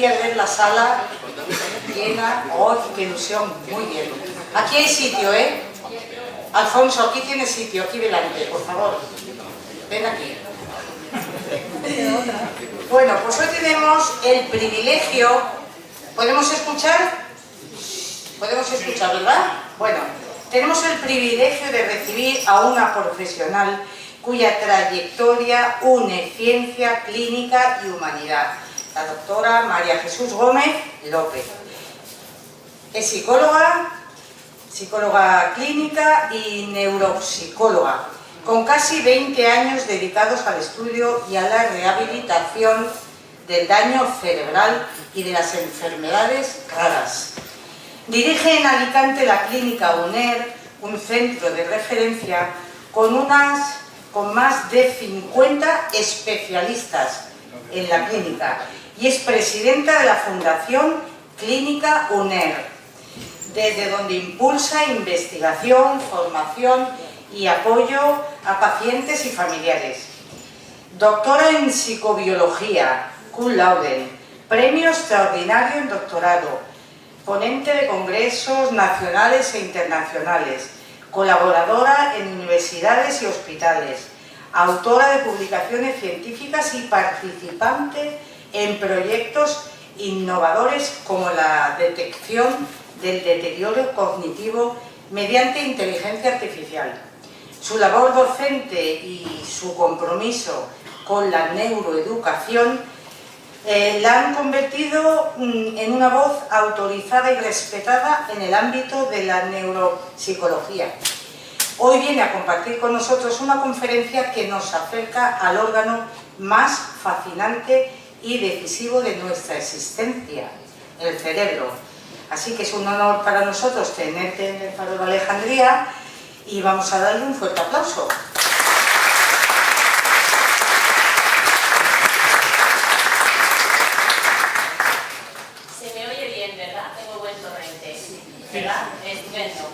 delicia ver la sala llena. ¡Oh, qué ilusión! Muy bien. Aquí hay sitio, ¿eh? Alfonso, aquí tienes sitio, aquí delante, por favor. Ven aquí. Bueno, pues hoy tenemos el privilegio... ¿Podemos escuchar? Podemos escuchar, ¿verdad? Bueno, tenemos el privilegio de recibir a una profesional cuya trayectoria une ciencia, clínica y humanidad, la doctora María Jesús Gómez López. Es psicóloga clínica y neuropsicóloga, con casi 20 años dedicados al estudio y a la rehabilitación del daño cerebral y de las enfermedades raras. Dirige en Alicante la clínica UNER, un centro de referencia con más de 50 especialistas en la clínica, y es presidenta de la Fundación Clínica UNER, desde donde impulsa investigación, formación y apoyo a pacientes y familiares. Doctora en psicobiología, cum laude, premio extraordinario en doctorado, ponente de congresos nacionales e internacionales, colaboradora en universidades y hospitales, autora de publicaciones científicas y participante en proyectos innovadores como la detección del deterioro cognitivo mediante inteligencia artificial. Su labor docente y su compromiso con la neuroeducación la han convertido en una voz autorizada y respetada en el ámbito de la neuropsicología. Hoy viene a compartir con nosotros una conferencia que nos acerca al órgano más fascinante y decisivo de nuestra existencia, el cerebro. Así que es un honor para nosotros tenerte en el Faro de Alejandría y vamos a darle un fuerte aplauso. ¿Verdad? Estupendo.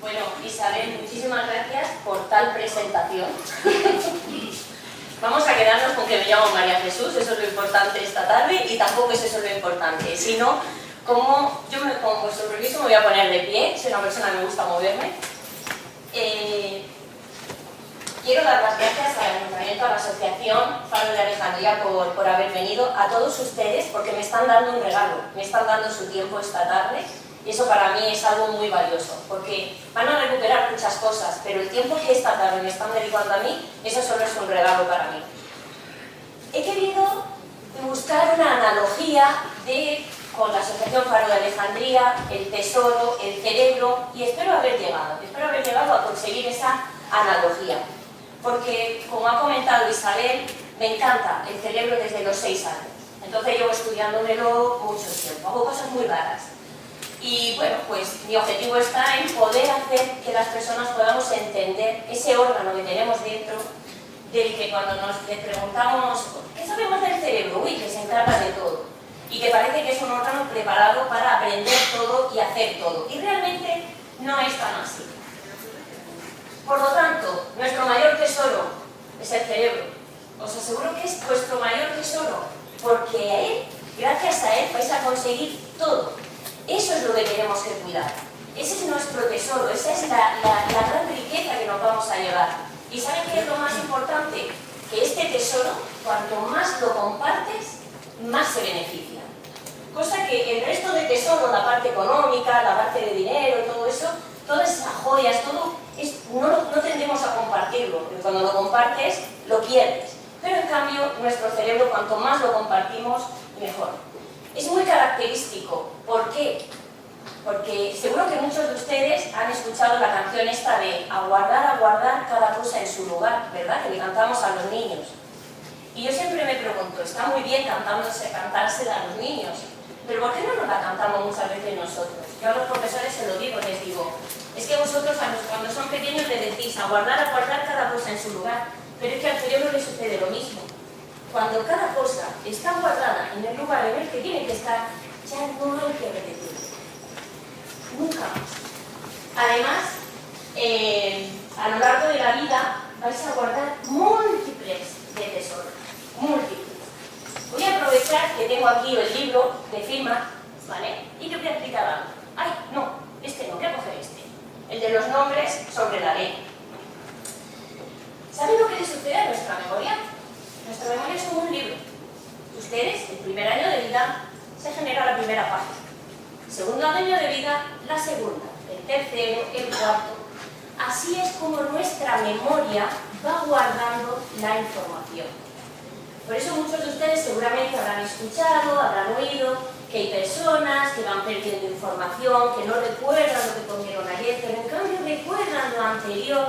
Bueno, Isabel, muchísimas gracias por tal presentación. Vamos a quedarnos con que me llamo María Jesús, eso es lo importante esta tarde, y tampoco es eso lo importante, sino como yo, con vuestro permiso, me voy a poner de pie, soy una persona que me gusta moverme. Quiero dar las gracias al Ayuntamiento, a la Asociación Faro de Alejandría por haber venido, a todos ustedes, porque me están dando un regalo, me están dando su tiempo esta tarde. Y eso para mí es algo muy valioso, porque van a recuperar muchas cosas, pero el tiempo que esta tarde me están dedicando a mí, eso solo es un regalo para mí. He querido buscar una analogía con la Asociación Faro de Alejandría, el tesoro, el cerebro, y espero haber llegado a conseguir esa analogía. Porque, como ha comentado Isabel, me encanta el cerebro desde los 6 años. Entonces llevo estudiándomelo mucho tiempo, hago cosas muy raras. Y bueno, pues mi objetivo está en poder hacer que las personas podamos entender ese órgano que tenemos dentro, del que cuando le preguntamos ¿qué sabemos del cerebro? Uy, que se encarga de todo. Y que parece que es un órgano preparado para aprender todo y hacer todo. Y realmente no es tan así. Por lo tanto, nuestro mayor tesoro es el cerebro. Os aseguro que es vuestro mayor tesoro, porque a él, gracias a él, vais a conseguir todo. Eso es lo que tenemos que cuidar. Ese es nuestro tesoro, esa es la gran riqueza que nos vamos a llevar. ¿Y saben qué es lo más importante? Que este tesoro, cuanto más lo compartes, más se beneficia. Cosa que el resto de tesoro, la parte económica, la parte de dinero, todo eso, todas esas joyas, todo, no tendemos a compartirlo, porque cuando lo compartes, lo pierdes. Pero en cambio, nuestro cerebro, cuanto más lo compartimos, mejor. Es muy característico. ¿Por qué? Porque seguro que muchos de ustedes han escuchado la canción esta de aguardar cada cosa en su lugar, ¿verdad? Que le cantamos a los niños. Y yo siempre me pregunto, está muy bien cantársela a los niños, pero ¿por qué no nos la cantamos muchas veces nosotros? Yo a los profesores se lo digo, les digo, es que vosotros cuando son pequeños les decís aguardar cada cosa en su lugar, pero es que al cerebro le sucede lo mismo. Cuando cada cosa está guardada en el lugar en el que tiene que estar, ya no hay que repetirlo. Nunca más. Además, a lo largo de la vida vais a guardar múltiples de tesoros. Múltiples. Voy a aprovechar que tengo aquí el libro de firma, ¿vale? Y te voy a explicar algo. ¡Ay, no! Este no, voy a coger este. El de los nombres sobre la ley. ¿Saben lo que le sucede a nuestra memoria? Nuestra memoria es como un libro. Ustedes, el primer año de vida, se genera la primera página. Segundo año de vida, la segunda. El tercero, el cuarto. Así es como nuestra memoria va guardando la información. Por eso muchos de ustedes seguramente habrán escuchado, habrán oído que hay personas que van perdiendo información, que no recuerdan lo que comieron ayer, pero en cambio recuerdan lo anterior.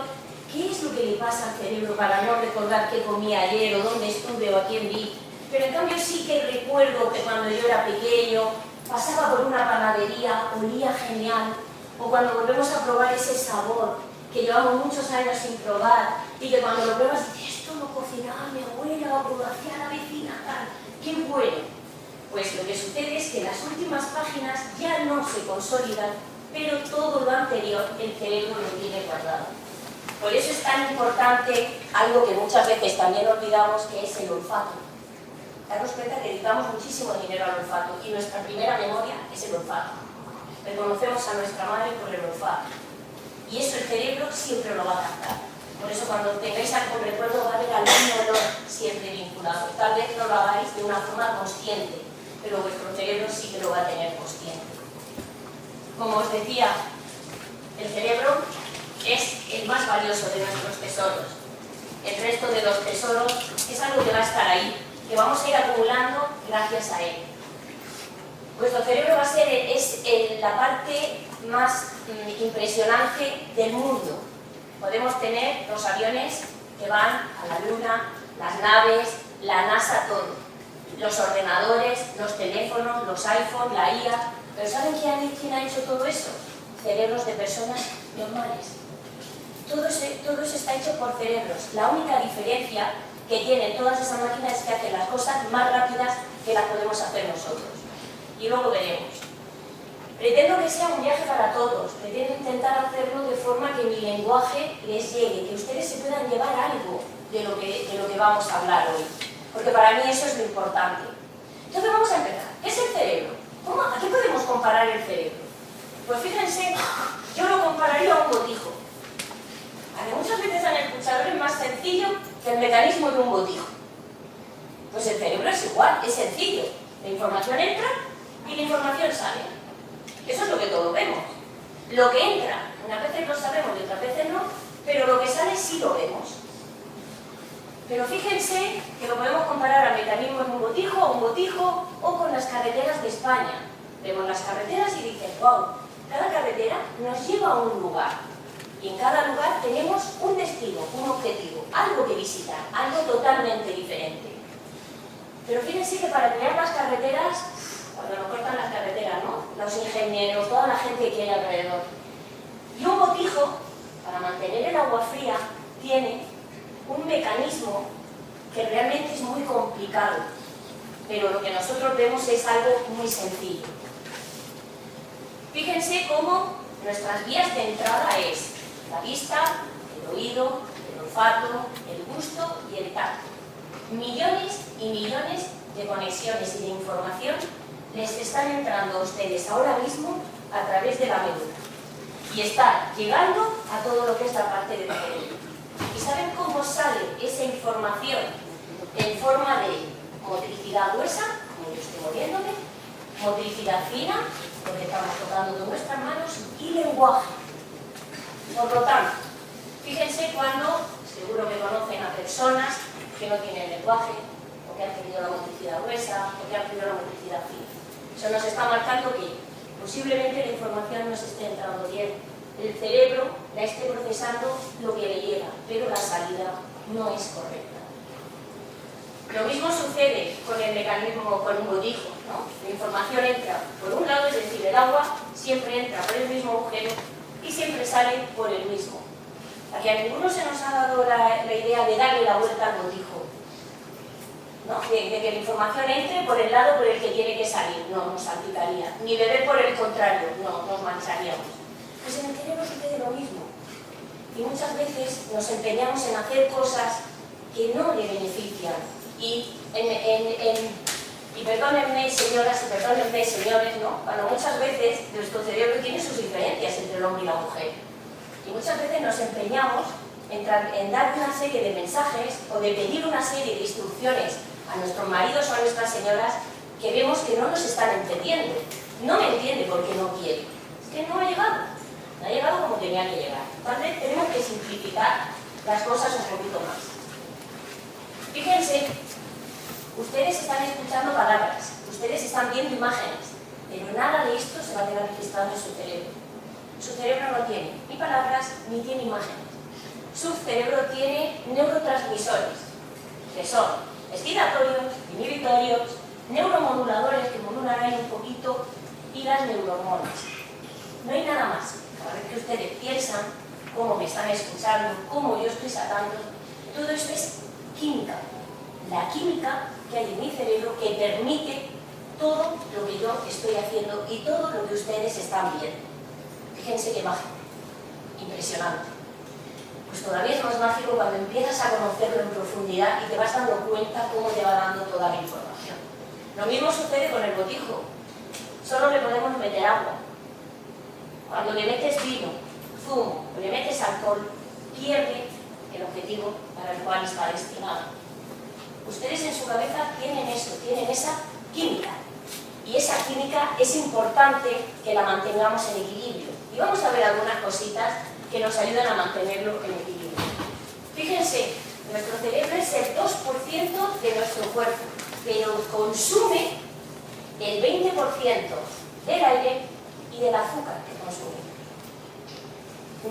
¿Qué es lo que le pasa al cerebro para no recordar qué comí ayer o dónde estuve o a quién vi? Pero en cambio sí que recuerdo que cuando yo era pequeño pasaba por una panadería, olía genial, o cuando volvemos a probar ese sabor que llevamos muchos años sin probar y que cuando lo pruebas dices, esto lo cocinaba mi abuela o lo hacía la vecina, tal, qué bueno. Pues lo que sucede es que en las últimas páginas ya no se consolidan, pero todo lo anterior el cerebro lo tiene guardado. Por eso es tan importante algo que muchas veces también olvidamos, que es el olfato. Daros cuenta que dedicamos muchísimo dinero al olfato y nuestra primera memoria es el olfato. Reconocemos a nuestra madre por el olfato. Y eso el cerebro siempre lo va a captar. Por eso cuando tengáis algún recuerdo va a haber algún olor siempre vinculado. Tal vez no lo hagáis de una forma consciente, pero vuestro cerebro sí que lo va a tener consciente. Como os decía, el cerebro es el más valioso de nuestros tesoros. El resto de los tesoros es algo que va a estar ahí, que vamos a ir acumulando gracias a él. Vuestro cerebro va a ser la parte más impresionante del mundo. Podemos tener los aviones que van a la Luna, las naves, la NASA, todo. Los ordenadores, los teléfonos, los iPhones, la IA. ¿Pero saben quién ha hecho todo eso? Cerebros de personas normales. Todo eso está hecho por cerebros. La única diferencia que tienen todas esas máquinas es que hacen las cosas más rápidas que las podemos hacer nosotros. Y luego veremos. Pretendo que sea un viaje para todos. Pretendo intentar hacerlo de forma que mi lenguaje les llegue, que ustedes se puedan llevar algo de lo que vamos a hablar hoy. Porque para mí eso es lo importante. Entonces vamos a empezar. ¿Qué es el cerebro? ¿A qué podemos comparar el cerebro? Pues fíjense, yo lo compararía a un botijo. Muchas veces han escuchado, es más sencillo que el mecanismo de un botijo. Pues el cerebro es igual, es sencillo. La información entra y la información sale. Eso es lo que todos vemos. Lo que entra, unas veces lo sabemos y otras veces no, pero lo que sale sí lo vemos. Pero fíjense que lo podemos comparar al mecanismo de un botijo o con las carreteras de España. Vemos las carreteras y dices, wow, cada carretera nos lleva a un lugar. Y en cada lugar tenemos un destino, un objetivo, algo que visitar, algo totalmente diferente. Pero fíjense que para crear las carreteras, cuando nos cortan las carreteras, ¿no? Los ingenieros, toda la gente que hay alrededor. Y un botijo, para mantener el agua fría, tiene un mecanismo que realmente es muy complicado. Pero lo que nosotros vemos es algo muy sencillo. Fíjense cómo nuestras vías de entrada es la vista, el oído, el olfato, el gusto y el tacto. Millones y millones de conexiones y de información les están entrando a ustedes ahora mismo a través de la médula. Y está llegando a todo lo que es la parte del cerebro. ¿Y saben cómo sale esa información? En forma de motricidad gruesa, como yo estoy moviéndome, motricidad fina, lo que estamos tocando con nuestras manos, y lenguaje. Por lo tanto, fíjense cuando, seguro que conocen a personas que no tienen lenguaje, o que han tenido la motricidad gruesa, o que han tenido la motricidad fina. Eso nos está marcando que posiblemente la información no se esté entrando bien. El cerebro la esté procesando lo que le llega, pero la salida no es correcta. Lo mismo sucede con el mecanismo, con un botijo, ¿no? La información entra por un lado, es decir, el agua siempre entra por el mismo agujero y siempre sale por el mismo. Aquí a ninguno se nos ha dado la idea de darle la vuelta al botijo, ¿no? De que la información entre por el lado por el que tiene que salir, no, nos salpicaría. Ni beber por el contrario, no, nos mancharíamos. Pues en el cerebro sucede lo mismo. Y muchas veces nos empeñamos en hacer cosas que no le benefician. Y en Y perdónenme, señoras, y perdónenme, señores, ¿no? Cuando muchas veces nuestro cerebro tiene sus diferencias entre el hombre y la mujer. Y muchas veces nos empeñamos en dar una serie de mensajes o de pedir una serie de instrucciones a nuestros maridos o a nuestras señoras que vemos que no nos están entendiendo. No me entiende porque no quiere. Es que no ha llegado. No ha llegado como tenía que llegar. Tal vez tenemos que simplificar las cosas un poquito más. Fíjense, ustedes están escuchando palabras, ustedes están viendo imágenes, pero nada de esto se va a quedar registrado en su cerebro. Su cerebro no tiene ni palabras ni tiene imágenes. Su cerebro tiene neurotransmisores, que son excitatorios, inhibitorios, neuromoduladores que modulan ahí un poquito y las neurohormonas. No hay nada más. Cada vez que ustedes piensan, cómo me están escuchando, cómo yo estoy sacando, todo esto es química. La química que hay en mi cerebro que permite todo lo que yo estoy haciendo y todo lo que ustedes están viendo. Fíjense qué mágico, impresionante. Pues todavía es más mágico cuando empiezas a conocerlo en profundidad y te vas dando cuenta cómo te va dando toda la información. Lo mismo sucede con el botijo. Solo le podemos meter agua. Cuando le metes vino, zumo, o le metes alcohol, pierde el objetivo para el cual está destinado. Ustedes en su cabeza tienen eso, tienen esa química. Y esa química es importante que la mantengamos en equilibrio. Y vamos a ver algunas cositas que nos ayudan a mantenerlo en equilibrio. Fíjense, nuestro cerebro es el 2% de nuestro cuerpo, pero consume el 20% del aire y del azúcar que consume.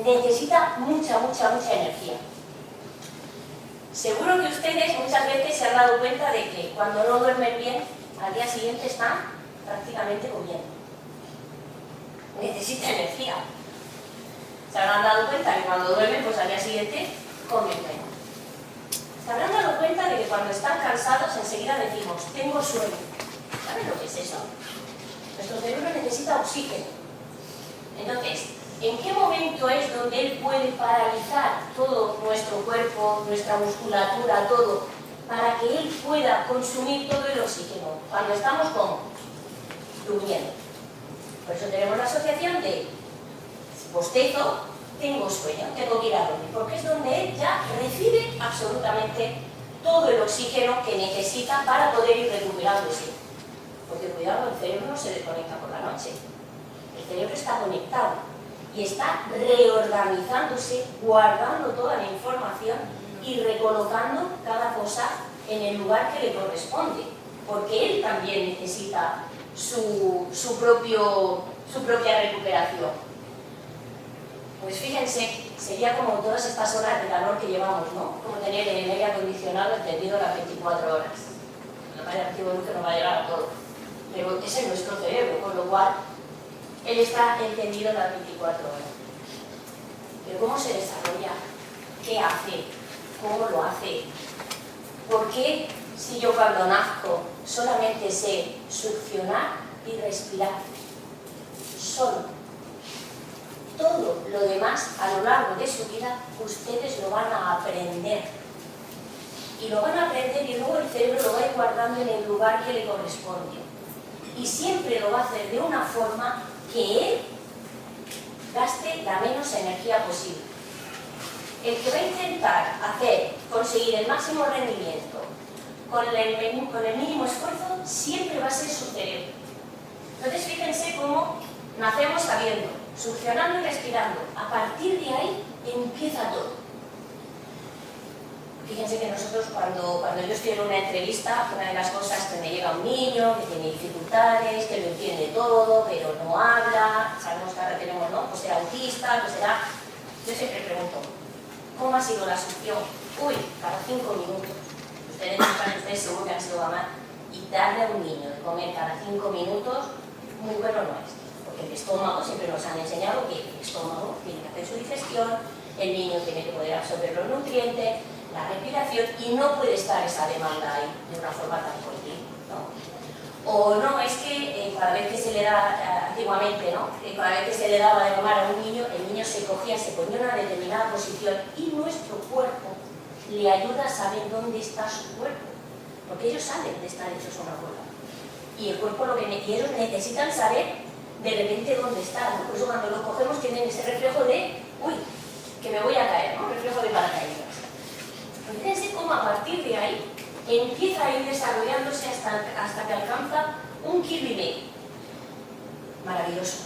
Necesita mucha energía. Seguro que ustedes muchas veces se han dado cuenta de que cuando no duermen bien, al día siguiente están prácticamente comiendo. Necesita energía. Se habrán dado cuenta que cuando duermen, pues al día siguiente comen menos. Se habrán dado cuenta de que cuando están cansados enseguida decimos, tengo sueño. ¿Saben lo que es eso? Nuestro cerebro necesita oxígeno. Entonces, ¿en qué momento es donde él puede paralizar todo nuestro cuerpo, nuestra musculatura, todo, para que él pueda consumir todo el oxígeno? Cuando estamos como durmiendo. Por eso tenemos la asociación de bostezo, tengo sueño, tengo que ir a dormir, porque es donde él ya recibe absolutamente todo el oxígeno que necesita para poder ir recuperándose. Porque cuidado, el cerebro no se desconecta por la noche. El cerebro está conectado y está reorganizándose, guardando toda la información y recolocando cada cosa en el lugar que le corresponde, porque él también necesita su propia recuperación. Pues fíjense, sería como todas estas horas de calor que llevamos, ¿no? Como tener el aire acondicionado encendido las 24 horas. La manera que no va a llegar a todo. Pero ese es nuestro cerebro, con lo cual él está encendido las 24 horas. Pero ¿cómo se desarrolla? ¿Qué hace? ¿Cómo lo hace? ¿Por qué si yo cuando nazco solamente sé succionar y respirar? Solo. Todo lo demás a lo largo de su vida ustedes lo van a aprender. Y lo van a aprender y luego el cerebro lo va a ir guardando en el lugar que le corresponde. Y siempre lo va a hacer de una forma que él gaste la menos energía posible. El que va a intentar conseguir el máximo rendimiento con el mínimo esfuerzo siempre va a ser su cerebro. Entonces fíjense cómo nacemos sabiendo, succionando y respirando. A partir de ahí empieza todo. Fíjense que nosotros cuando yo estoy en una entrevista, una de las cosas que me llega un niño que tiene dificultades, que lo entiende todo, pero no habla, sabemos que ahora tenemos, ¿no? Pues será autista, pues será... Yo siempre pregunto, ¿cómo ha sido la succión? Uy, cada 5 minutos. Ustedes seguro que han sido mamás. Y darle a un niño de comer cada 5 minutos, muy bueno no es. Porque el estómago, siempre nos han enseñado que el estómago tiene que hacer su digestión, el niño tiene que poder absorber los nutrientes, la respiración, y no puede estar esa demanda ahí de una forma tan continua, ¿no? O no, es que cada vez que se le da, antiguamente, ¿no? Cada vez que se le daba de comer a un niño, el niño se cogía, se ponía en una determinada posición y nuestro cuerpo le ayuda a saber dónde está su cuerpo, porque ellos saben de estar hechos una cuerda. y el cuerpo lo que y ellos necesitan saber de repente dónde están, ¿no? Por eso cuando los cogemos tienen ese reflejo de, uy, que me voy a caer, ¿no? Reflejo de paracaídas. Fíjense cómo a partir de ahí empieza a ir desarrollándose hasta que alcanza un kilo y medio. Maravilloso.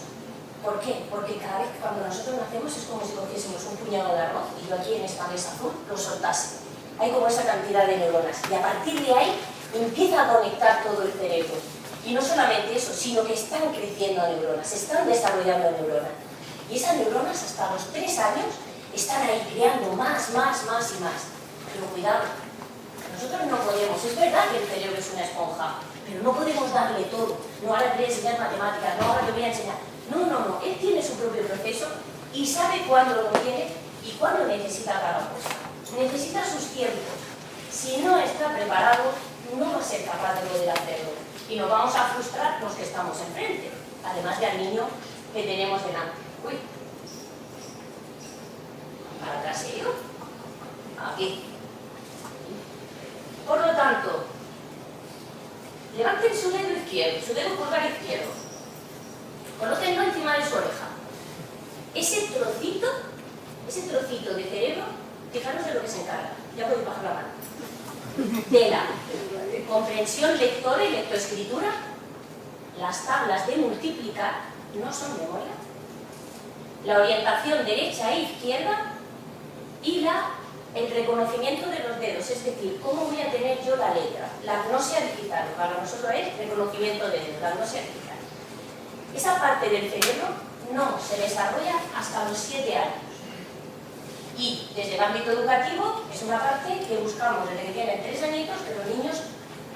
¿Por qué? Porque cada vez que cuando nosotros nacemos es como si cogiésemos un puñado de arroz y yo aquí en esta mesa azul lo soltase. Hay como esa cantidad de neuronas y a partir de ahí empieza a conectar todo el cerebro. Y no solamente eso, sino que están creciendo neuronas, se están desarrollando neuronas. Y esas neuronas hasta los 3 años están ahí creando más y más. Pero cuidado, nosotros no podemos, es verdad que el cerebro es una esponja, pero no podemos darle todo. No, ahora te voy a enseñar matemáticas, no, ahora te voy a enseñar... No, él tiene su propio proceso y sabe cuándo lo quiere y cuándo necesita cada cosa. Necesita sus tiempos. Si no está preparado, no va a ser capaz de poder hacerlo. Y nos vamos a frustrar los que estamos enfrente, además del niño que tenemos delante. Uy, para atrás he ido. Aquí. Por lo tanto, levanten su dedo izquierdo, su dedo pulgar izquierdo. Colóquenlo encima de su oreja. Ese trocito de cerebro, fijaros de lo que se encarga. Ya podéis bajar la mano. De la comprensión lectora y lectoescritura, las tablas de multiplicar no son memoria, la orientación derecha e izquierda y el reconocimiento de los dedos, es decir, cómo voy a tener yo la letra, la agnosia digital, para nosotros es reconocimiento de dedos, la agnosia digital. Esa parte del cerebro no se desarrolla hasta los 7 años. Y desde el ámbito educativo es una parte que buscamos desde que tienen 3 añitos que los niños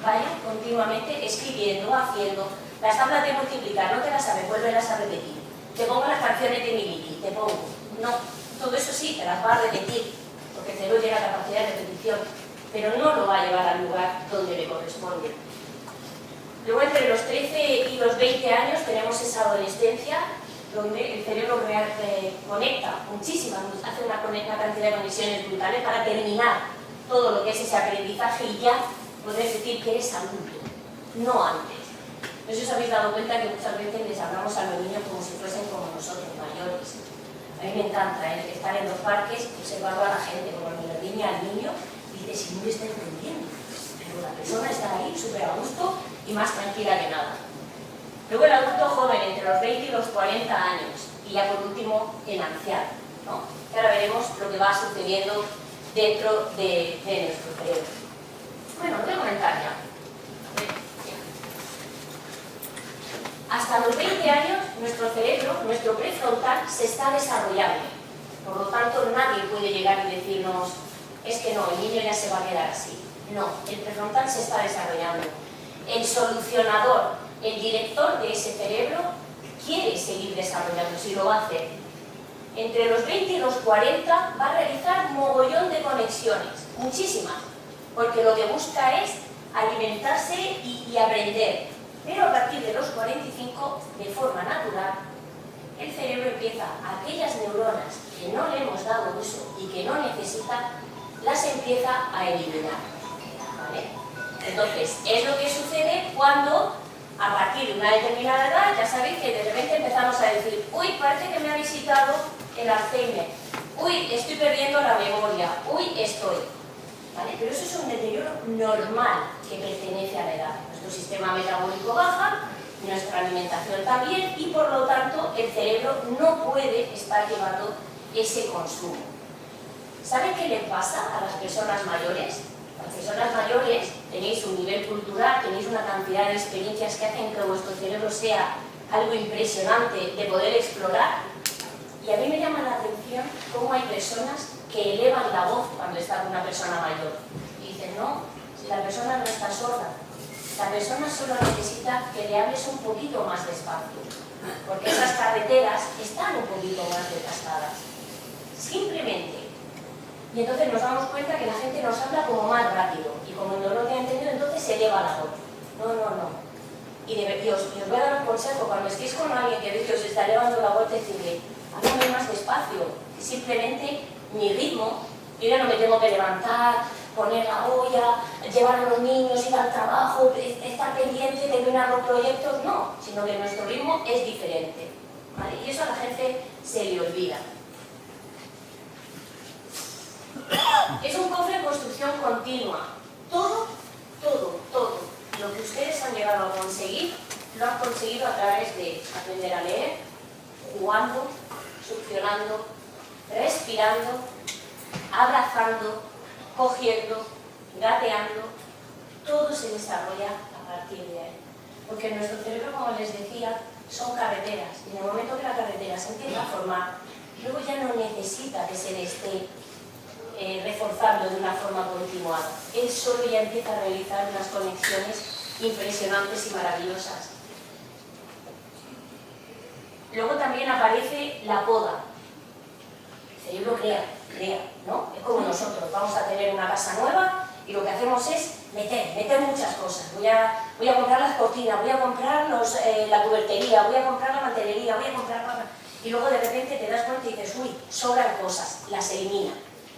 vayan continuamente escribiendo, haciendo. Las tablas de multiplicar, no te las sabes, vuélvelas a repetir. Te pongo las canciones de Miliki, te pongo. No, todo eso sí, te las va a repetir, porque el cerebro tiene la capacidad de repetición, pero no lo va a llevar al lugar donde le corresponde. Luego entre los 13 y los 20 años tenemos esa adolescencia donde el cerebro conecta muchísimas, hace una cantidad de conexiones brutales para terminar todo lo que es ese aprendizaje y ya poder decir que eres adulto, no antes. No sé si os habéis dado cuenta que muchas veces les hablamos a los niños como si fuesen como nosotros, mayores. A mí me encanta estar en los parques observando a la gente, como la niña al niño, y dices, si no le está entendiendo, pero la persona está ahí súper a gusto y más tranquila que nada. Luego el adulto joven, entre los 20 y los 40 años, y ya por último el anciano, ¿no? Y ahora veremos lo que va sucediendo dentro de nuestro cerebro. Bueno, voy a comentar ya. Hasta los 20 años nuestro cerebro, nuestro prefrontal, se está desarrollando. Por lo tanto, nadie puede llegar y decirnos, es que no, el niño ya se va a quedar así. No, el prefrontal se está desarrollando. El solucionador, el director de ese cerebro, quiere seguir desarrollándose y lo va a hacer. Entre los 20 y los 40 va a realizar mogollón de conexiones, muchísimas, porque lo que busca es alimentarse y aprender. Pero a partir de los 45, de forma natural, el cerebro empieza, aquellas neuronas que no le hemos dado uso y que no necesita, las empieza a eliminar. ¿Vale? Entonces, es lo que sucede cuando, a partir de una determinada edad, ya sabéis que de repente empezamos a decir, uy, parece que me ha visitado el Alzheimer, uy, estoy perdiendo la memoria, uy, estoy. ¿Vale? Pero eso es un deterioro normal que pertenece a la edad. Nuestro sistema metabólico baja, nuestra alimentación también y por lo tanto el cerebro no puede estar llevando ese consumo. ¿Saben qué le pasa a las personas mayores? Las personas mayores tenéis un nivel cultural, tenéis una cantidad de experiencias que hacen que vuestro cerebro sea algo impresionante de poder explorar. Y a mí me llama la atención cómo hay personas que elevan la voz cuando está con una persona mayor. Y dicen, no, si la persona no está sorda, la persona solo necesita que le hables un poquito más despacio, porque esas carreteras están un poquito más desgastadas. Simplemente. Y entonces nos damos cuenta que la gente nos habla como más rápido, y como no lo tiene entendido, entonces se eleva la voz. No. Y os voy a dar un consejo, cuando estéis con alguien que veis que os está elevando la voz, decirle, háblame más despacio, simplemente mi ritmo, yo ya no me tengo que levantar poner la olla, llevar a los niños, ir al trabajo, estar pendiente, terminar los proyectos, no, sino que nuestro ritmo es diferente, ¿vale? Y eso a la gente se le olvida. Es un cofre de construcción continua. Todo lo que ustedes han llegado a conseguir, lo han conseguido a través de aprender a leer, jugando, succionando, respirando, abrazando, cogiendo, gateando. Todo se desarrolla a partir de ahí. Porque nuestro cerebro, como les decía, son carreteras. Y en el momento que la carretera se empieza a formar, luego ya no necesita que se le esté reforzando de una forma continuada. Él solo ya empieza a realizar unas conexiones impresionantes y maravillosas. Luego también aparece la poda. El cerebro crea, ¿no? Es como nosotros, vamos a tener una casa nueva y lo que hacemos es meter muchas cosas. Voy a comprar las cortinas, voy a comprar la cubertería, voy a comprar la mantelería, voy a comprar... Y luego de repente te das cuenta y dices, uy, sobran cosas, las elimina.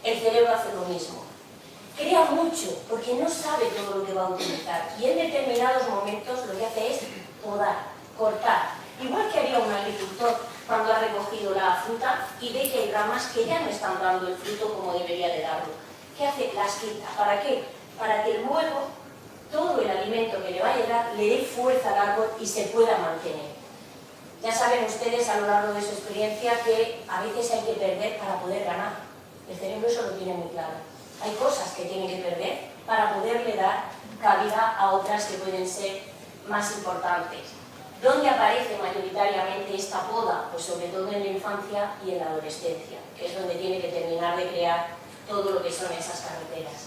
El cerebro hace lo mismo. Crea mucho, porque no sabe todo lo que va a utilizar. Y en determinados momentos lo que hace es podar, cortar. Igual que haría un agricultor cuando ha recogido la fruta y ve que hay ramas que ya no están dando el fruto como debería de darlo. ¿Qué hace? Las quita. ¿Para qué? Para que luego todo el alimento que le va a llegar le dé fuerza al árbol y se pueda mantener. Ya saben ustedes a lo largo de su experiencia que a veces hay que perder para poder ganar. El cerebro eso lo tiene muy claro. Hay cosas que tiene que perder para poderle dar cabida a otras que pueden ser más importantes. ¿Dónde aparece mayoritariamente esta poda? Pues sobre todo en la infancia y en la adolescencia, que es donde tiene que terminar de crear todo lo que son esas carreteras.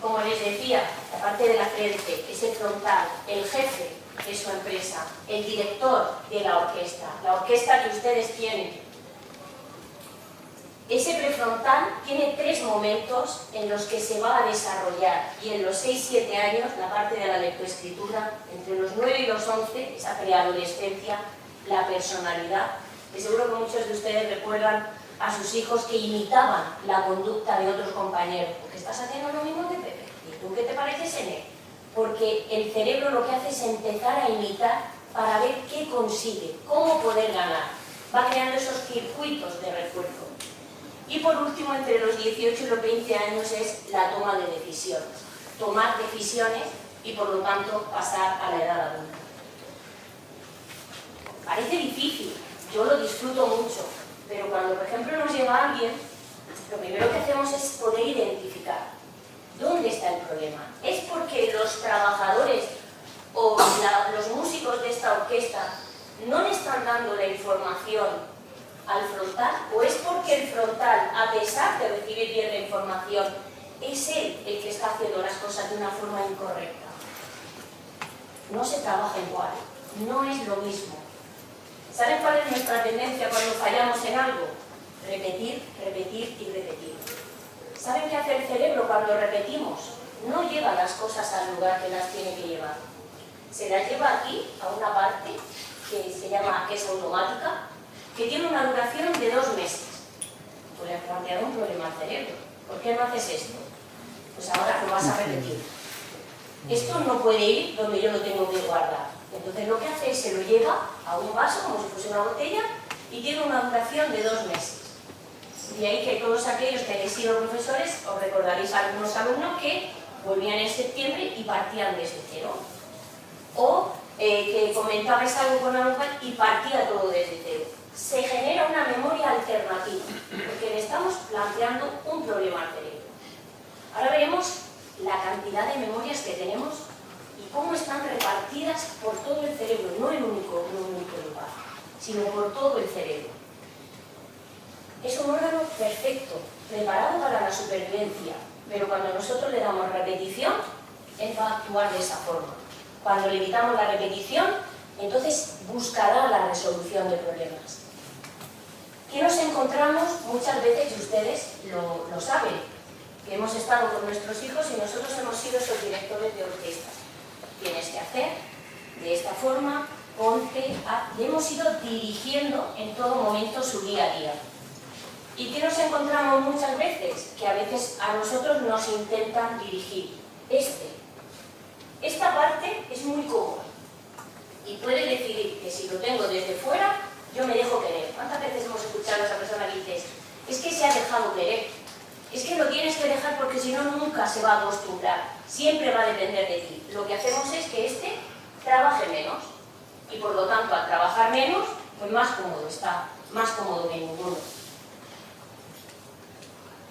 Como les decía, la parte de la frente, ese frontal, el jefe de su empresa, el director de la orquesta que ustedes tienen. Ese prefrontal tiene 3 momentos en los que se va a desarrollar y en los 6-7 años, la parte de la lectoescritura, entre los 9 y los 11, esa preadolescencia, la personalidad, que seguro que muchos de ustedes recuerdan a sus hijos que imitaban la conducta de otros compañeros, porque estás haciendo lo mismo que Pepe, ¿y tú qué te pareces en él? Porque el cerebro lo que hace es empezar a imitar para ver qué consigue, cómo poder ganar. Va creando esos circuitos de refuerzo. Y por último, entre los 18 y los 20 años es la toma de decisiones. Tomar decisiones y por lo tanto pasar a la edad adulta. Parece difícil, yo lo disfruto mucho, pero cuando por ejemplo nos llega alguien, lo primero que hacemos es poder identificar dónde está el problema. ¿Es porque los trabajadores o los músicos de esta orquesta no le están dando la información al frontal, o es porque el frontal, a pesar de recibir bien la información, es él el que está haciendo las cosas de una forma incorrecta? No se trabaja igual, no es lo mismo. ¿Saben cuál es nuestra tendencia cuando fallamos en algo? Repetir, repetir y repetir. ¿Saben qué hace el cerebro cuando repetimos? No lleva las cosas al lugar que las tiene que llevar. Se las lleva aquí, a una parte que se llama, que es automática, que tiene una duración de 2 meses. Pues le has planteado un problema al cerebro. ¿Por qué no haces esto? Pues ahora lo vas a repetir. Esto no puede ir donde yo lo tengo que guardar. Entonces lo que hace es se lo lleva a un vaso, como si fuese una botella, y tiene una duración de 2 meses. De ahí que todos aquellos que hayáis sido profesores, os recordaréis a algunos alumnos que volvían en septiembre y partían desde cero. O que comentabais algo con algo y partía todo desde cero. Se genera una memoria alternativa, porque le estamos planteando un problema al cerebro. Ahora veremos la cantidad de memorias que tenemos y cómo están repartidas por todo el cerebro, no en un único lugar, sino por todo el cerebro. Es un órgano perfecto, preparado para la supervivencia, pero cuando nosotros le damos repetición, él va a actuar de esa forma. Cuando le quitamos la repetición, entonces buscará la resolución de problemas. ¿Qué nos encontramos muchas veces, y ustedes lo saben, que hemos estado con nuestros hijos y nosotros hemos sido esos directores de orquesta? Tienes que hacer de esta forma, ponte, y hemos ido dirigiendo en todo momento su día a día. ¿Y qué nos encontramos muchas veces? Que a veces a nosotros nos intentan dirigir. Esta parte es muy cómoda y puede decidir que si lo tengo desde fuera, yo me dejo querer. ¿Cuántas veces hemos escuchado a esa persona que dice, es que se ha dejado querer? Es que lo tienes que dejar porque si no nunca se va a acostumbrar, siempre va a depender de ti. Lo que hacemos es que trabaje menos y por lo tanto al trabajar menos, pues más cómodo está, más cómodo que ninguno.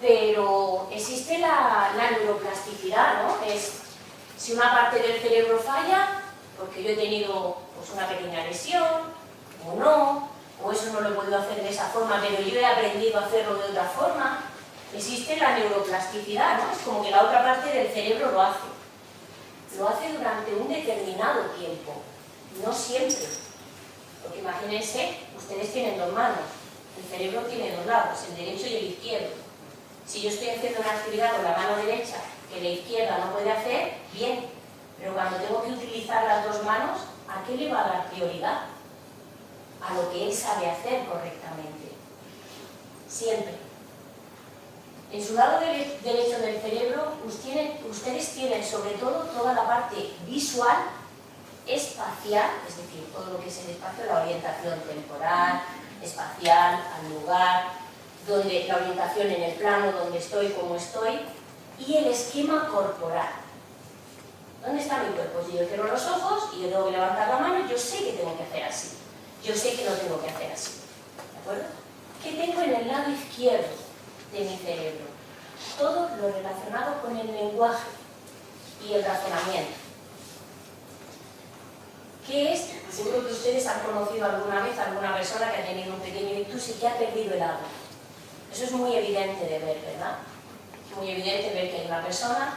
Pero existe la neuroplasticidad, ¿no? Si una parte del cerebro falla, porque yo he tenido pues, una pequeña lesión, o no, o eso no lo he podido hacer de esa forma, pero yo he aprendido a hacerlo de otra forma, existe la neuroplasticidad, ¿no? Es como que la otra parte del cerebro lo hace. Lo hace durante un determinado tiempo, no siempre. Porque imagínense, ustedes tienen dos manos, el cerebro tiene dos lados, el derecho y el izquierdo. Si yo estoy haciendo una actividad con la mano derecha que la izquierda no puede hacer, bien, pero cuando tengo que utilizar las dos manos, ¿a qué le va a dar prioridad? A lo que él sabe hacer correctamente. Siempre. En su lado derecho del cerebro, ustedes tienen sobre todo toda la parte visual, espacial, es decir, todo lo que es el espacio, la orientación temporal, espacial, al lugar, donde la orientación en el plano, donde estoy, cómo estoy, y el esquema corporal. ¿Dónde está mi cuerpo? Si yo cierro los ojos y yo tengo que levantar la mano, yo sé que tengo que hacer así. Yo sé que no tengo que hacer así. ¿De acuerdo? ¿Qué tengo en el lado izquierdo de mi cerebro? Todo lo relacionado con el lenguaje y el razonamiento. ¿Qué es? Seguro que ustedes han conocido alguna vez a alguna persona que ha tenido un pequeño ictus y que ha perdido el habla. Eso es muy evidente de ver, ¿verdad? Es muy evidente ver que hay una persona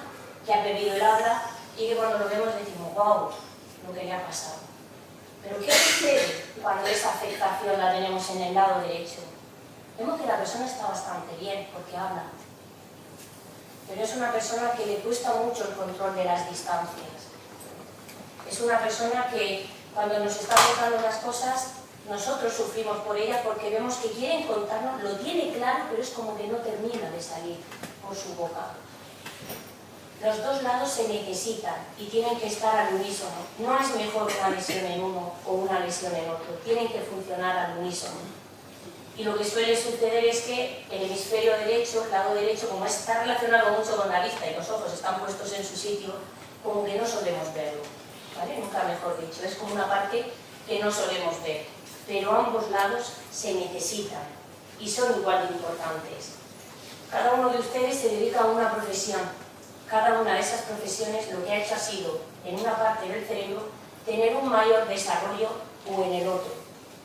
que ha perdido el habla y que cuando lo vemos decimos, wow, lo que le ha pasado. Pero ¿qué sucede cuando esa afectación la tenemos en el lado derecho? Vemos que la persona está bastante bien porque habla, pero es una persona que le cuesta mucho el control de las distancias. Es una persona que cuando nos está contando las cosas, nosotros sufrimos por ella porque vemos que quieren contarnos, lo tiene claro, pero es como que no termina de salir por su boca. Los dos lados se necesitan y tienen que estar al unísono. No es mejor una lesión en uno o una lesión en otro, tienen que funcionar al unísono. Y lo que suele suceder es que el hemisferio derecho, el lado derecho, como está relacionado mucho con la vista y los ojos están puestos en su sitio, como que no solemos verlo, ¿vale? Nunca mejor dicho, es como una parte que no solemos ver. Pero ambos lados se necesitan y son igual de importantes. Cada uno de ustedes se dedica a una profesión. Cada una de esas profesiones lo que ha hecho ha sido, en una parte del cerebro, tener un mayor desarrollo o en el otro,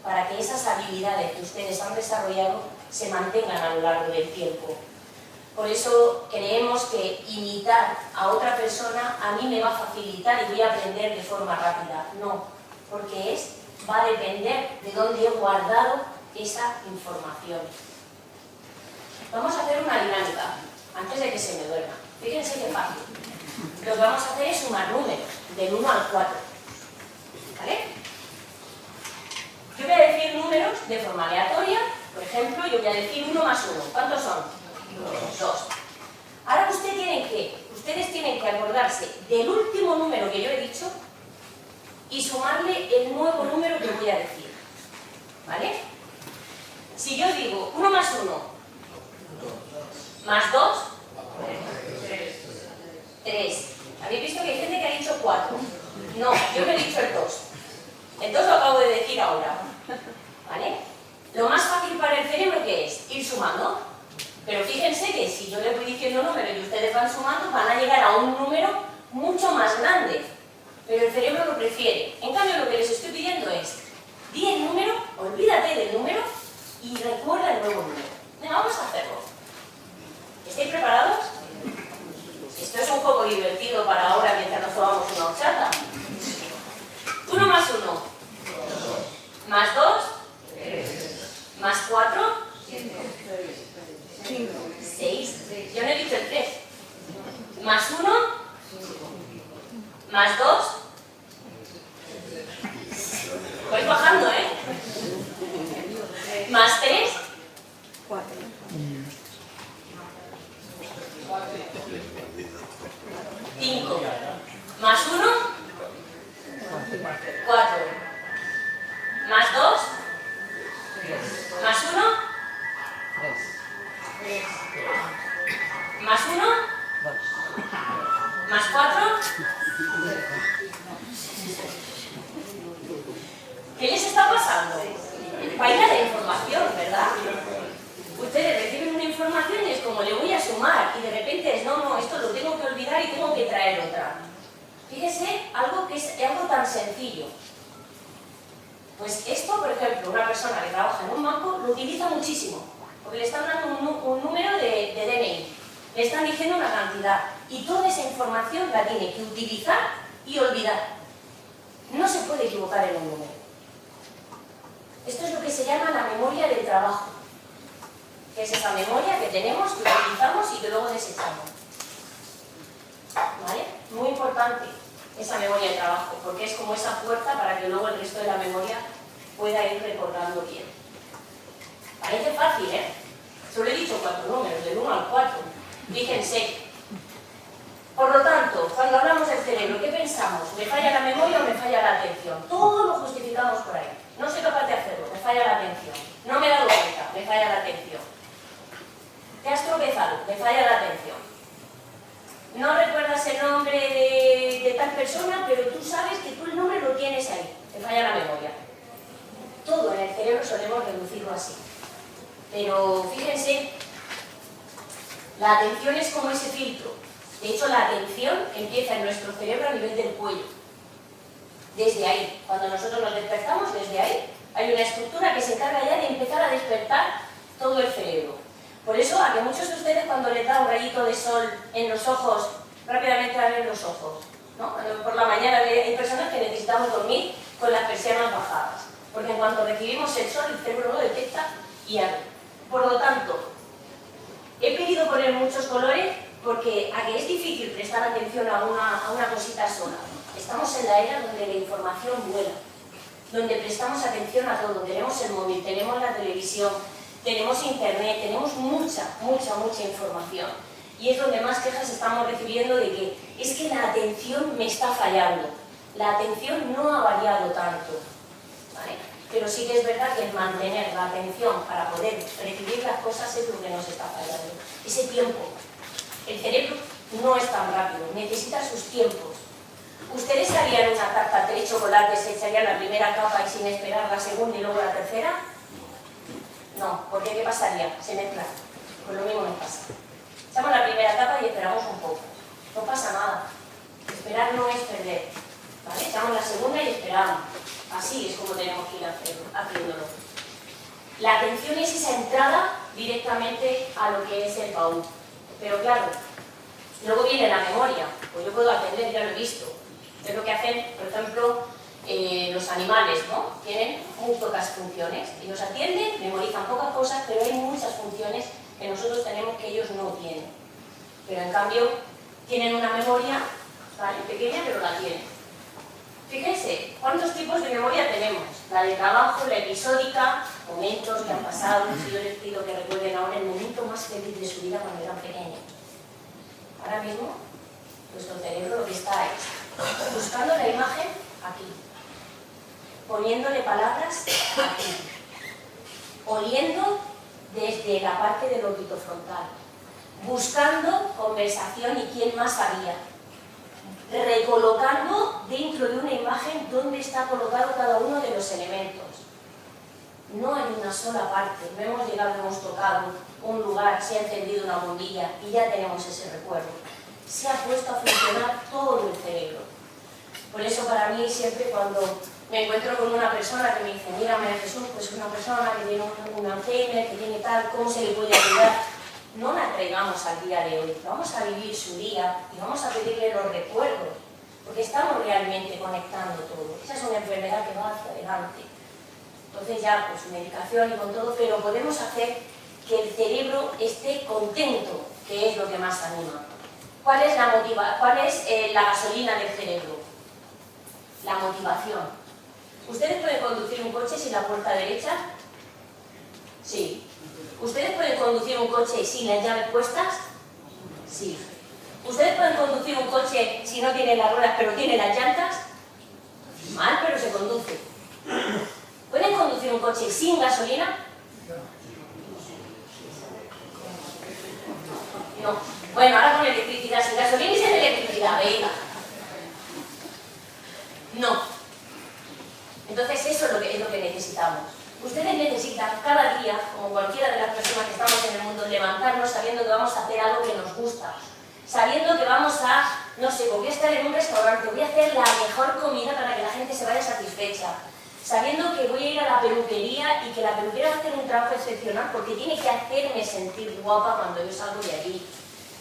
para que esas habilidades que ustedes han desarrollado se mantengan a lo largo del tiempo. Por eso creemos que imitar a otra persona a mí me va a facilitar y voy a aprender de forma rápida. No, porque va a depender de dónde he guardado esa información. Vamos a hacer una dinámica, antes de que se me duerma. Fíjense qué fácil. Lo que vamos a hacer es sumar números, del 1 al 4. ¿Vale? Yo voy a decir números de forma aleatoria. Por ejemplo, yo voy a decir 1 más 1. ¿Cuántos son? 2. Ahora ustedes tienen que acordarse del último número que yo he dicho y sumarle el nuevo número que voy a decir. ¿Vale? Si yo digo 1 más 1 más 2, 3. ¿Habéis visto que hay gente que ha dicho 4? No, yo no he dicho el 2. El 2 lo acabo de decir ahora. ¿Vale? Lo más fácil para el cerebro, ¿qué es? Ir sumando. Pero fíjense que si yo les voy diciendo números y ustedes van sumando, van a llegar a un número mucho más grande. Pero el cerebro lo prefiere. En cambio, lo que les estoy pidiendo es, di el número, olvídate del número y recuerda el nuevo número. Venga, vamos a hacerlo. ¿Estáis preparados? Esto es un poco divertido para ahora mientras nos tomamos una horchata. 1 más 1. Más 2. Más 4. 6. Yo no he dicho el 3. Más 1. Más 2. Voy bajando, ¿eh? Más 3. 5 más 1, 4 más 2, más 1, más 1, más 4. ¿Qué les está pasando? Vaya la información, ¿verdad? Ustedes reciben una información y es como, le voy a sumar, y de repente es, no, esto lo tengo que olvidar y tengo que traer otra. Fíjese, algo que es algo tan sencillo. Pues esto, por ejemplo, una persona que trabaja en un banco lo utiliza muchísimo, porque le están dando un número de DNI, le están diciendo una cantidad, y toda esa información la tiene que utilizar y olvidar. No se puede equivocar en un número. Esto es lo que se llama la memoria del trabajo, que es esa memoria que tenemos, que utilizamos y que luego desechamos. ¿Vale? Muy importante esa memoria de trabajo, porque es como esa puerta para que luego el resto de la memoria pueda ir recordando bien. Parece fácil, ¿eh? Solo he dicho 4 números, del 1 al 4. Fíjense. Por lo tanto, cuando hablamos del cerebro, ¿qué pensamos? ¿Me falla la memoria o me falla la atención? Todo lo justificamos por ahí. No soy capaz de hacerlo, me falla la atención. No me he dado cuenta, me falla la atención. ¿Te has tropezado? Me falla la atención. No recuerdas el nombre de tal persona, pero tú sabes que tú el nombre lo tienes ahí. Me falla la memoria. Todo en el cerebro solemos reducirlo así. Pero fíjense, la atención es como ese filtro. De hecho, la atención empieza en nuestro cerebro a nivel del cuello. Desde ahí, cuando nosotros nos despertamos, desde ahí, hay una estructura que se encarga ya de empezar a despertar todo el cerebro. Por eso, a que muchos de ustedes cuando les da un rayito de sol en los ojos, rápidamente abren los ojos, ¿no? Por la mañana hay personas que necesitamos dormir con las persianas bajadas, porque en cuanto recibimos el sol, el cerebro lo detecta y abre. Por lo tanto, he querido poner muchos colores porque a que es difícil prestar atención a una cosita sola. Estamos en la era donde la información vuela, donde prestamos atención a todo. Tenemos el móvil, tenemos la televisión, tenemos internet, tenemos mucha información. Y es donde más quejas estamos recibiendo de que es que la atención me está fallando. La atención no ha variado tanto, ¿vale? Pero sí que es verdad que el mantener la atención para poder recibir las cosas es lo que nos está fallando. Ese tiempo. El cerebro no es tan rápido, necesita sus tiempos. ¿Ustedes harían una tarta de chocolate, se echarían la primera capa y sin esperar la segunda y luego la tercera? No, porque ¿qué pasaría? Se mezclan. Pues lo mismo nos pasa. Echamos la primera capa y esperamos un poco. No pasa nada. Esperar no es perder. ¿Vale? Echamos la segunda y esperamos. Así es como tenemos que ir haciéndolo. La atención es esa entrada directamente a lo que es el baúl. Pero claro, luego viene la memoria. Pues yo puedo atender, ya lo he visto. Es lo que hacen, por ejemplo, los animales, ¿no? Tienen muy pocas funciones. Ellos atienden, memorizan pocas cosas, pero hay muchas funciones que nosotros tenemos que ellos no tienen. Pero en cambio, tienen una memoria, ¿vale? Pequeña, pero la tienen. Fíjense, ¿cuántos tipos de memoria tenemos? La de trabajo, la episódica, momentos que han pasado. Si yo les pido que recuerden ahora el momento más feliz de su vida cuando eran pequeños. Ahora mismo, nuestro cerebro lo que está es buscando la imagen aquí, poniéndole palabras aquí, oliendo desde la parte del órbito frontal, buscando conversación y quién más había, recolocando dentro de una imagen dónde está colocado cada uno de los elementos. No hay una sola parte, no hemos llegado, hemos tocado un lugar, se ha encendido una bombilla y ya tenemos ese recuerdo. Se ha puesto a funcionar todo el cerebro. Por eso para mí siempre cuando me encuentro con una persona que me dice, mira María Jesús, pues una persona que tiene un Alzheimer, que tiene tal, ¿cómo se le puede ayudar? No la traigamos al día de hoy, vamos a vivir su día y vamos a pedirle los recuerdos, porque estamos realmente conectando todo. Esa es una enfermedad que va hacia adelante. Entonces ya con su medicación y con todo, pero podemos hacer que el cerebro esté contento, que es lo que más anima. ¿Cuál es la gasolina del cerebro? La motivación. ¿Ustedes pueden conducir un coche sin la puerta derecha? Sí. ¿Ustedes pueden conducir un coche sin las llaves puestas? Sí. ¿Ustedes pueden conducir un coche si no tiene las ruedas pero tiene las llantas? Mal, pero se conduce. ¿Pueden conducir un coche sin gasolina? No. Bueno, ahora con electricidad, sin gasolina y sin electricidad, venga. No. Entonces eso es lo que necesitamos. Ustedes necesitan cada día, como cualquiera de las personas que estamos en el mundo, levantarnos sabiendo que vamos a hacer algo que nos gusta. Sabiendo que vamos a, no sé, voy a estar en un restaurante, voy a hacer la mejor comida para que la gente se vaya satisfecha. Sabiendo que voy a ir a la peluquería y que la peluquera va a hacer un trabajo excepcional porque tiene que hacerme sentir guapa cuando yo salgo de allí.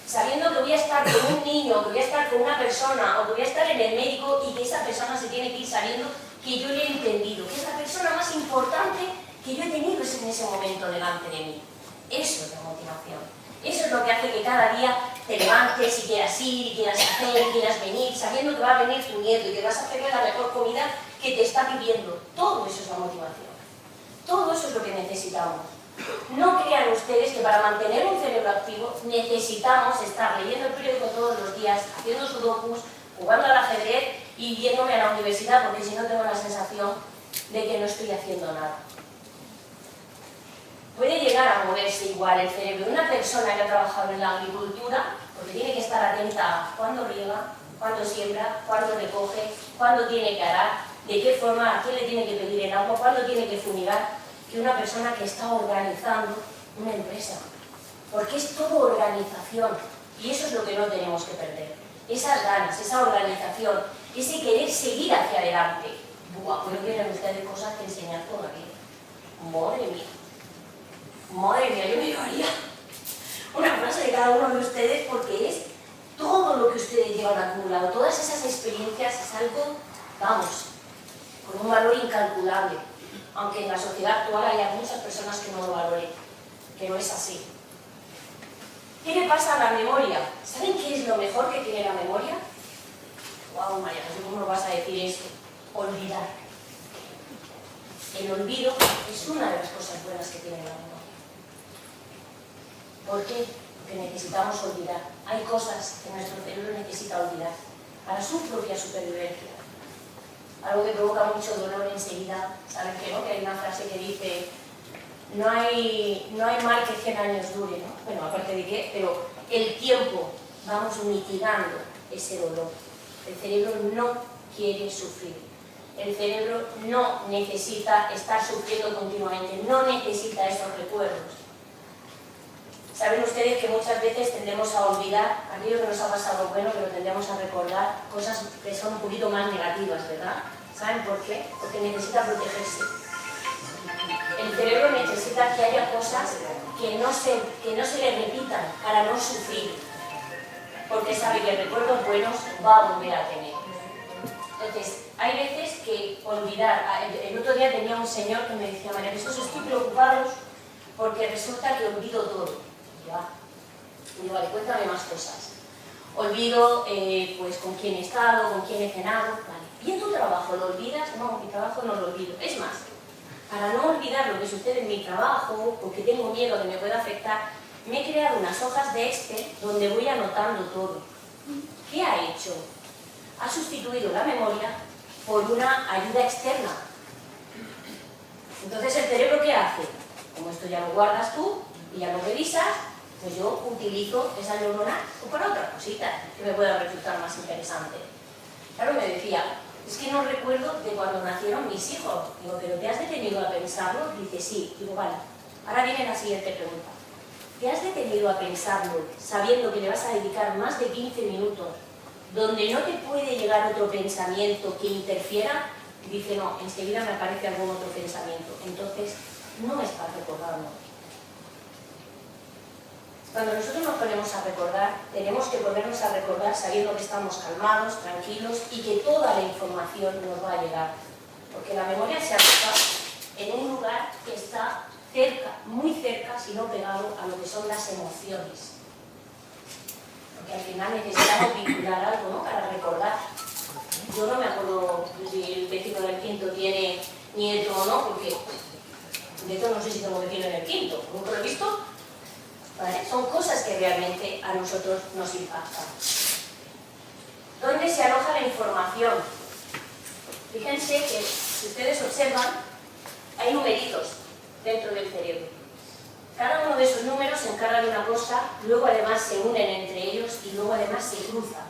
Sabiendo que voy a estar con un niño, que voy a estar con una persona o que voy a estar en el médico y que esa persona se tiene que ir sabiendo que yo le he entendido, que es la persona más importante que yo he tenido en ese momento delante de mí. Eso es la motivación. Eso es lo que hace que cada día te levantes y quieras ir, y quieras hacer, y quieras venir, sabiendo que va a venir tu nieto y que vas a hacerle la mejor comida que te está pidiendo. Todo eso es la motivación. Todo eso es lo que necesitamos. No crean ustedes que para mantener un cerebro activo necesitamos estar leyendo el periódico todos los días, haciendo sudokus, jugando al ajedrez y yéndome a la universidad, porque si no tengo la sensación de que no estoy haciendo nada. Puede llegar a moverse igual el cerebro de una persona que ha trabajado en la agricultura, porque tiene que estar atenta a cuándo riega, cuándo siembra, cuándo recoge, cuándo tiene que arar, de qué forma, a quién le tiene que pedir el agua, cuándo tiene que fumigar, que una persona que está organizando una empresa. Porque es todo organización y eso es lo que no tenemos que perder. Esas ganas, esa organización, ese querer seguir hacia adelante. Buah, pues no tienen ustedes cosas que enseñar todavía. Madre mía. Madre mía, yo me llevaría una frase de cada uno de ustedes porque es todo lo que ustedes llevan acumulado, todas esas experiencias es algo, vamos, con un valor incalculable. Aunque en la sociedad actual haya muchas personas que no lo valoren, que no es así. ¿Qué le pasa a la memoria? ¿Saben qué es lo mejor que tiene la memoria? Wow, María, ¿cómo nos vas a decir eso? Olvidar. El olvido es una de las cosas buenas que tiene la memoria. ¿Por qué? Porque necesitamos olvidar. Hay cosas que nuestro cerebro necesita olvidar para su propia supervivencia. Algo que provoca mucho dolor enseguida. ¿Saben qué, no? Que hay una frase que dice no hay mal que 100 años dure, ¿no? Bueno, aparte de qué, pero el tiempo vamos mitigando ese dolor. El cerebro no quiere sufrir. El cerebro no necesita estar sufriendo continuamente, no necesita esos recuerdos. Saben ustedes que muchas veces tendemos a olvidar aquello que nos ha pasado bueno, pero tendemos a recordar cosas que son un poquito más negativas, ¿verdad? ¿Saben por qué? Porque necesita protegerse. El cerebro necesita que haya cosas que no se le repitan para no sufrir, porque sabe que recuerdos buenos va a volver a tener. Entonces, hay veces que olvidar. El otro día tenía un señor que me decía, María Jesús, estoy preocupado porque resulta que olvido todo. Y yo, vale, cuéntame más cosas. Olvido pues con quién he estado, con quién he cenado, vale. ¿Y en tu trabajo lo olvidas? No, mi trabajo no lo olvido. Es más, para no olvidar lo que sucede en mi trabajo, porque tengo miedo que me pueda afectar, me he creado unas hojas de Excel donde voy anotando todo. ¿Qué ha hecho? Ha sustituido la memoria por una ayuda externa. Entonces, ¿el cerebro qué hace? Como esto ya lo guardas tú y ya lo revisas, pues yo utilizo esa neurona para otra cosita que me pueda resultar más interesante. Claro, me decía, es que no recuerdo de cuando nacieron mis hijos. Digo, ¿pero te has detenido a pensarlo? Dice, sí. Digo, vale. Ahora viene la siguiente pregunta. ¿Te has detenido a pensarlo sabiendo que le vas a dedicar más de 15 minutos donde no te puede llegar otro pensamiento que interfiera? Dice, no, enseguida me aparece algún otro pensamiento. Entonces, no estás recordando. Cuando nosotros nos ponemos a recordar, tenemos que ponernos a recordar sabiendo que estamos calmados, tranquilos y que toda la información nos va a llegar. Porque la memoria se aloja en un lugar que está cerca, muy cerca, si no pegado a lo que son las emociones. Porque al final necesitamos vincular algo, ¿no?, para recordar. Yo no me acuerdo si el vecino del quinto tiene nieto o no, porque De hecho, no sé si tengo que decirlo en el quinto, nunca lo he visto. ¿Vale? Son cosas que realmente a nosotros nos impactan. ¿Dónde se aloja la información? Fíjense que, si ustedes observan, hay numeritos dentro del cerebro. Cada uno de esos números se encarga de una cosa, luego además se unen entre ellos y luego además se cruzan.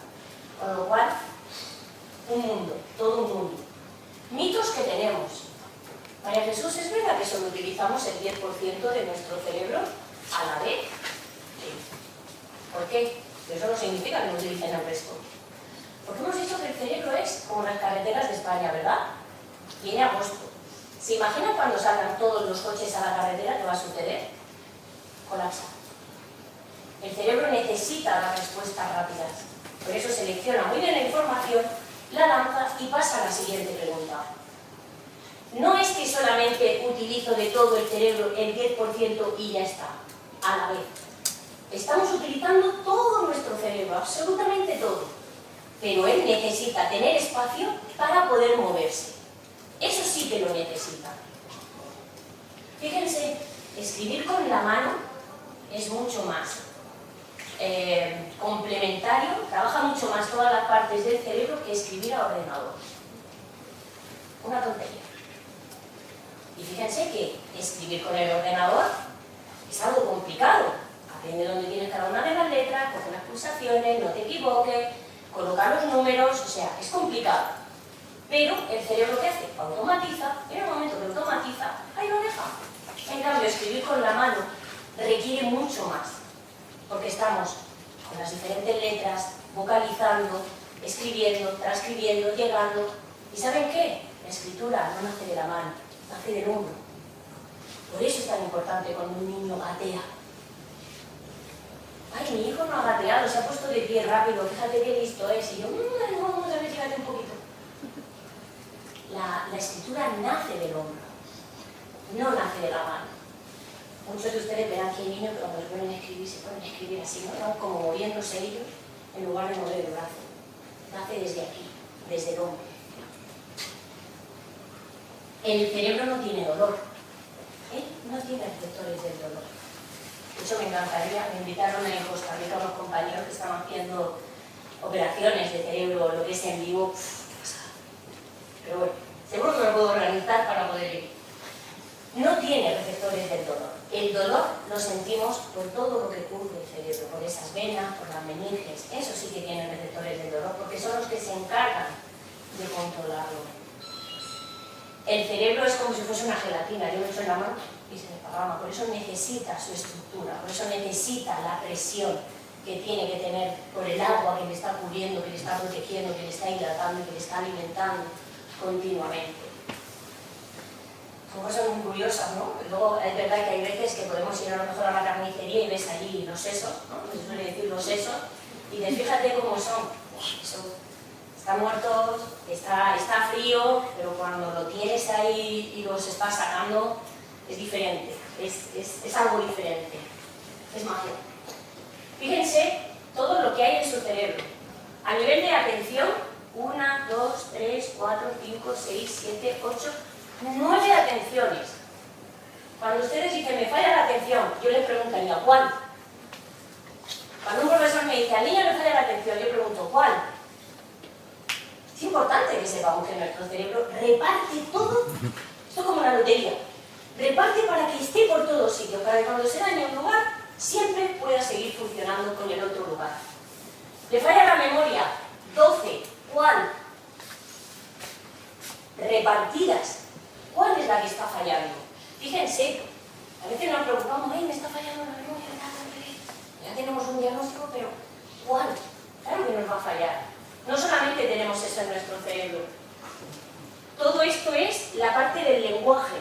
Con lo cual, un mundo, todo un mundo. Mitos que tenemos. María Jesús, ¿es verdad que solo utilizamos el 10% de nuestro cerebro a la vez? Sí. ¿Por qué? Eso no significa que no utilicen el resto. Porque hemos dicho que el cerebro es como las carreteras de España, ¿verdad? Viene agosto. ¿Se imaginan cuando salgan todos los coches a la carretera qué va a suceder? Colapsa. El cerebro necesita las respuestas rápidas. Por eso selecciona muy bien la información, la lanza y pasa a la siguiente pregunta. No es que solamente utilizo de todo el cerebro el 10% y ya está, a la vez. Estamos utilizando todo nuestro cerebro, absolutamente todo. Pero él necesita tener espacio para poder moverse. Eso sí que lo necesita. Fíjense, escribir con la mano es mucho más complementario, trabaja mucho más todas las partes del cerebro que escribir a ordenador. Una tontería. Y fíjense que escribir con el ordenador es algo complicado. Aprende dónde tienes cada una de las letras, coge las pulsaciones, no te equivoques, colocar los números, o sea, es complicado. Pero el cerebro, ¿qué hace? Automatiza, y en el momento que automatiza, ahí lo deja. En cambio, escribir con la mano requiere mucho más, porque estamos con las diferentes letras, vocalizando, escribiendo, transcribiendo, llegando. ¿Y saben qué? La escritura no nace de la mano, nace del hombro. Por eso es tan importante cuando un niño gatea. Ay, mi hijo no ha gateado, se ha puesto de pie rápido, fíjate qué listo es. Y yo, vamos a ver, fíjate un poquito. La escritura nace del hombro, no nace de la mano. Muchos de ustedes verán que hay niños que cuando se ponen a escribir, se ponen a escribir así, ¿no? Van como moviéndose ellos en lugar de mover el brazo. Nace desde aquí, desde el hombro. El cerebro no tiene dolor, no tiene receptores del dolor. De hecho, me encantaría, me invitaron en Costa Rica unos compañeros que estaban haciendo operaciones de cerebro, lo que es en vivo, pero bueno, seguro que lo puedo organizar para poder ir. No tiene receptores del dolor. El dolor lo sentimos por todo lo que cubre el cerebro, por esas venas, por las meninges. Eso sí que tienen receptores del dolor, porque son los que se encargan de controlarlo. El cerebro es como si fuese una gelatina. Yo lo echo en la mano y se desparrama. Por eso necesita su estructura, por eso necesita la presión que tiene que tener por el agua que le está cubriendo, que le está protegiendo, que le está hidratando, que le está alimentando continuamente. Son cosas muy curiosas, ¿no? Luego es verdad que hay veces que podemos ir a lo mejor a la carnicería y ves allí los sesos, ¿no? Se suele decir los sesos, y de fíjate cómo son. Eso, están muertos, está frío, pero cuando lo tienes ahí y los estás sacando, es diferente, es algo diferente, es magia. Fíjense todo lo que hay en su cerebro. A nivel de atención, 1, 2, 3, 4, 5, 6, 7, 8, 9 atenciones. Cuando ustedes dicen, me falla la atención, yo les preguntaría, ¿cuál? Cuando un profesor me dice, al niño le falla la atención, yo pregunto, ¿cuál? Es importante que sepamos que nuestro cerebro reparte todo, esto es como una lotería, reparte para que esté por todos sitios, para que cuando se dañe un lugar, siempre pueda seguir funcionando con el otro lugar. ¿Le falla la memoria? 12. ¿Cuál? Repartidas. ¿Cuál es la que está fallando? Fíjense, a veces nos preocupamos, ay, me está fallando la memoria, ya tenemos un diagnóstico, pero ¿cuál? Claro que nos va a fallar. No solamente tenemos eso en nuestro cerebro. Todo esto es la parte del lenguaje.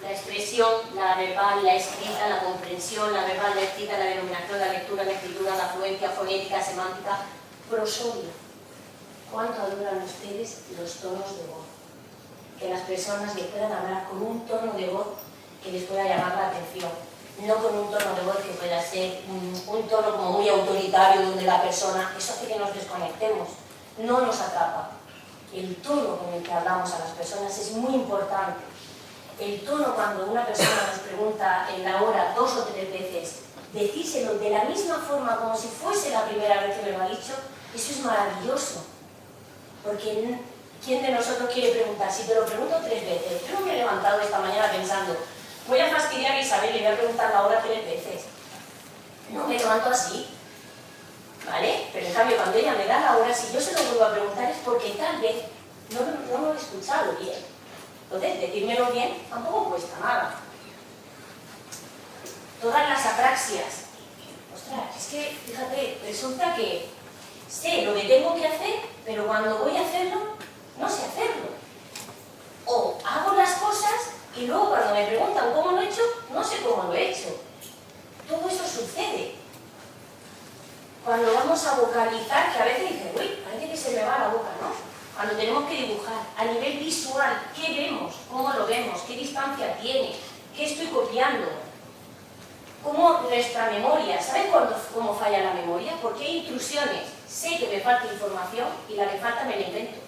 La expresión, la verbal, la escrita, la comprensión, la verbal, la escrita, la denominación, la lectura, la escritura, la fluencia, fonética, semántica, prosodia. ¿Cuánto adoran ustedes los tonos de voz? Que las personas les puedan hablar con un tono de voz que les pueda llamar la atención, no con un tono de voz que pueda ser un tono como muy autoritario donde la persona, eso hace que nos desconectemos, no nos atrapa. El tono con el que hablamos a las personas es muy importante. el tono cuando una persona nos pregunta en la hora 2 o 3 veces, decírselo de la misma forma como si fuese la primera vez que me lo ha dicho, eso es maravilloso. Porque ¿quién de nosotros quiere preguntar? Si te lo pregunto 3 veces, yo no me he levantado esta mañana pensando, voy a fastidiar a Isabel y voy a preguntar la hora 3 veces. No me levanto así, ¿vale? Pero en cambio cuando ella me da la hora, si yo se lo vuelvo a preguntar es porque tal vez no lo he escuchado bien. Entonces, decírmelo bien tampoco cuesta nada. Todas las apraxias. Ostras, es que, fíjate, resulta que sé lo que tengo que hacer, pero cuando voy a hacerlo, no sé hacerlo. O hago las cosas y luego cuando me preguntan cómo lo he hecho, no sé cómo lo he hecho. Todo eso sucede. Cuando vamos a vocalizar, que a veces dices, uy, parece que se me va la boca, ¿no? Cuando tenemos que dibujar, a nivel visual, ¿qué vemos? ¿Cómo lo vemos? ¿Qué distancia tiene? ¿Qué estoy copiando? ¿Cómo nuestra memoria? ¿Saben cómo falla la memoria? Porque hay intrusiones. Sé que me falta información y la que falta me la invento.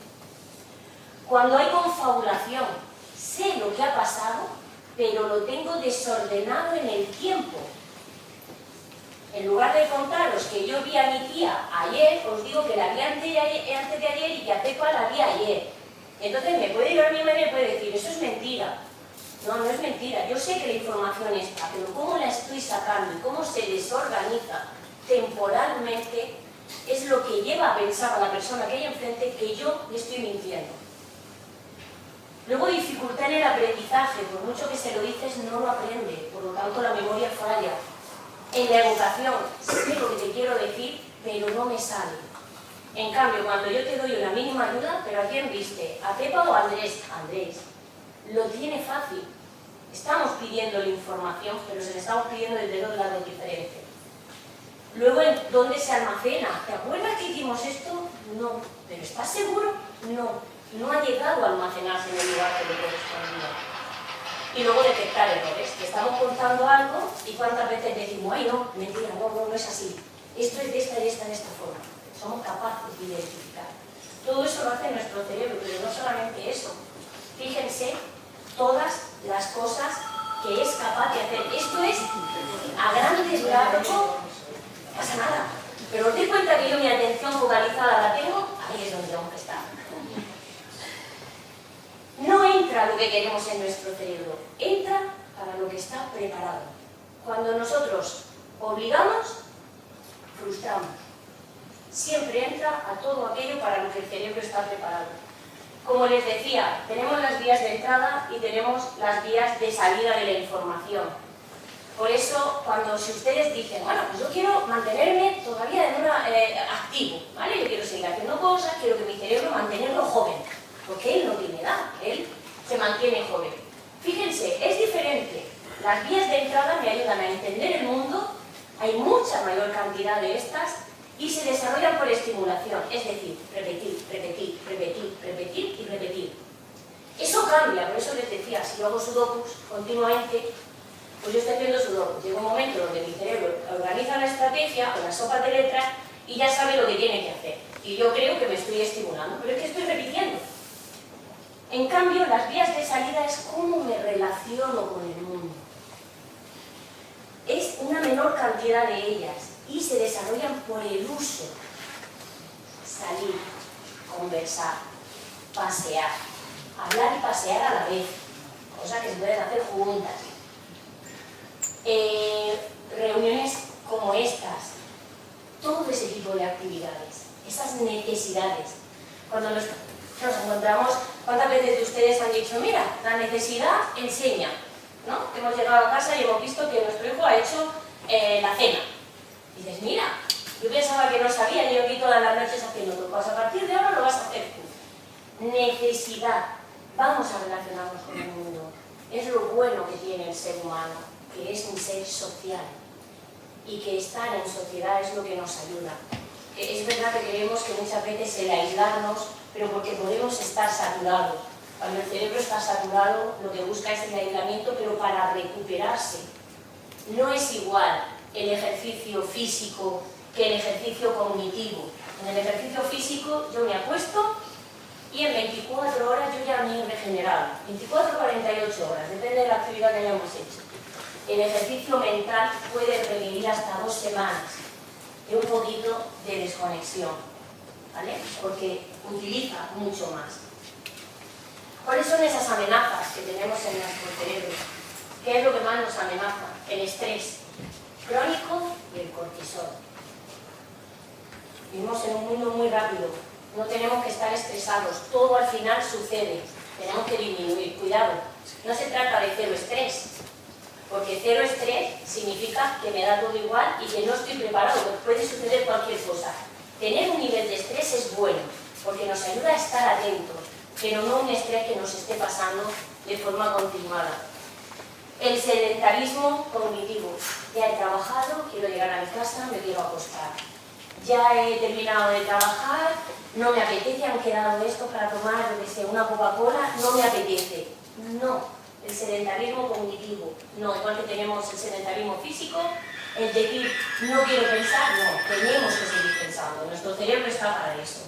Cuando hay confabulación, sé lo que ha pasado, pero lo tengo desordenado en el tiempo. En lugar de contaros que yo vi a mi tía ayer, os digo que la vi antes de ayer y que a Pepa la vi ayer. Entonces me puede ir a mi madre y puede decir, eso es mentira. No, no es mentira. Yo sé que la información está, pero cómo la estoy sacando y cómo se desorganiza temporalmente es lo que lleva a pensar a la persona que hay enfrente que yo le estoy mintiendo. Luego, dificultad en el aprendizaje. Por mucho que se lo dices, no lo aprende. Por lo tanto, la memoria falla. En la educación, sé lo que te quiero decir, pero no me sale. En cambio, cuando yo te doy una mínima ayuda, ¿pero a quién viste? ¿A Pepa o a Andrés? Andrés. Lo tiene fácil. Estamos pidiendo la información, pero se le estamos pidiendo desde 2 lados diferentes. Luego, ¿dónde se almacena? ¿Te acuerdas que hicimos esto? No. ¿Pero estás seguro? No. No ha llegado a almacenarse en el lugar que le correspondía. Y luego detectar errores, que estamos contando algo y cuántas veces decimos, ay no, mentira, no es así. Esto es de esta y de esta forma. Somos capaces de identificar. Todo eso lo hace nuestro cerebro, pero no solamente eso. Fíjense todas las cosas que es capaz de hacer. Esto es a grandes rasgos, no pasa nada. Pero os doy cuenta que yo mi atención focalizada la tengo, ahí es donde tengo que estar. No entra lo que queremos en nuestro cerebro, entra para lo que está preparado. Cuando nosotros obligamos, frustramos. Siempre entra a todo aquello para lo que el cerebro está preparado. Como les decía, tenemos las vías de entrada y tenemos las vías de salida de la información. Por eso, si ustedes dicen, bueno, pues yo quiero mantenerme todavía activo, ¿vale? Yo quiero seguir haciendo cosas, quiero que mi cerebro mantenerlo joven. Porque él no tiene edad, él se mantiene joven. Fíjense, es diferente. Las vías de entrada me ayudan a entender el mundo, hay mucha mayor cantidad de estas, y se desarrollan por estimulación, es decir, repetir, repetir, repetir, repetir y repetir. Eso cambia, por eso les decía, si yo hago sudokus continuamente, pues yo estoy haciendo sudokus. Llega un momento donde mi cerebro organiza la estrategia o la sopa de letras y ya sabe lo que tiene que hacer. Y yo creo que me estoy estimulando, pero es que estoy repitiendo. En cambio, las vías de salida es cómo me relaciono con el mundo. Es una menor cantidad de ellas y se desarrollan por el uso. Salir, conversar, pasear, hablar y pasear a la vez, cosas que se pueden hacer juntas. Reuniones como estas, todo ese tipo de actividades, esas necesidades. Cuando nos encontramos, ¿cuántas veces de ustedes han dicho, mira, la necesidad enseña, ¿no? Hemos llegado a casa y hemos visto que nuestro hijo ha hecho la cena. Y dices, mira, yo pensaba que no sabía, yo aquí todas las noches haciendo tu cosa, a partir de ahora lo vas a hacer tú. Necesidad, vamos a relacionarnos con el mundo. Es lo bueno que tiene el ser humano, que es un ser social y que estar en sociedad es lo que nos ayuda. Es verdad que creemos que muchas veces el aislarnos, pero porque podemos estar saturados. Cuando el cerebro está saturado, lo que busca es el aislamiento, pero para recuperarse. No es igual el ejercicio físico que el ejercicio cognitivo. En el ejercicio físico yo me acuesto y en 24 horas yo ya me he regenerado. 24 o 48 horas, depende depende de la actividad que hayamos hecho. El ejercicio mental puede requerir hasta 2 semanas de un poquito de desconexión, ¿vale? Porque utiliza mucho más. ¿Cuáles son esas amenazas que tenemos en nuestro cerebro? ¿Qué es lo que más nos amenaza? El estrés crónico y el cortisol. Vivimos en un mundo muy rápido, no tenemos que estar estresados, todo al final sucede, tenemos que disminuir, cuidado, no se trata de cero estrés, porque cero estrés significa que me da todo igual y que no estoy preparado, que puede suceder cualquier cosa. Tener un nivel de estrés es bueno, porque nos ayuda a estar atentos, pero no un estrés que nos esté pasando de forma continuada. El sedentarismo cognitivo. Ya he trabajado, quiero llegar a mi casa, me quiero acostar. Ya he terminado de trabajar, no me apetece, han quedado esto para tomar, lo que sea, una Coca-Cola, no me apetece. No, el sedentarismo cognitivo. No, igual que tenemos el sedentarismo físico, el decir, no quiero pensar, no, tenemos que seguir pensando. Nuestro cerebro está para eso.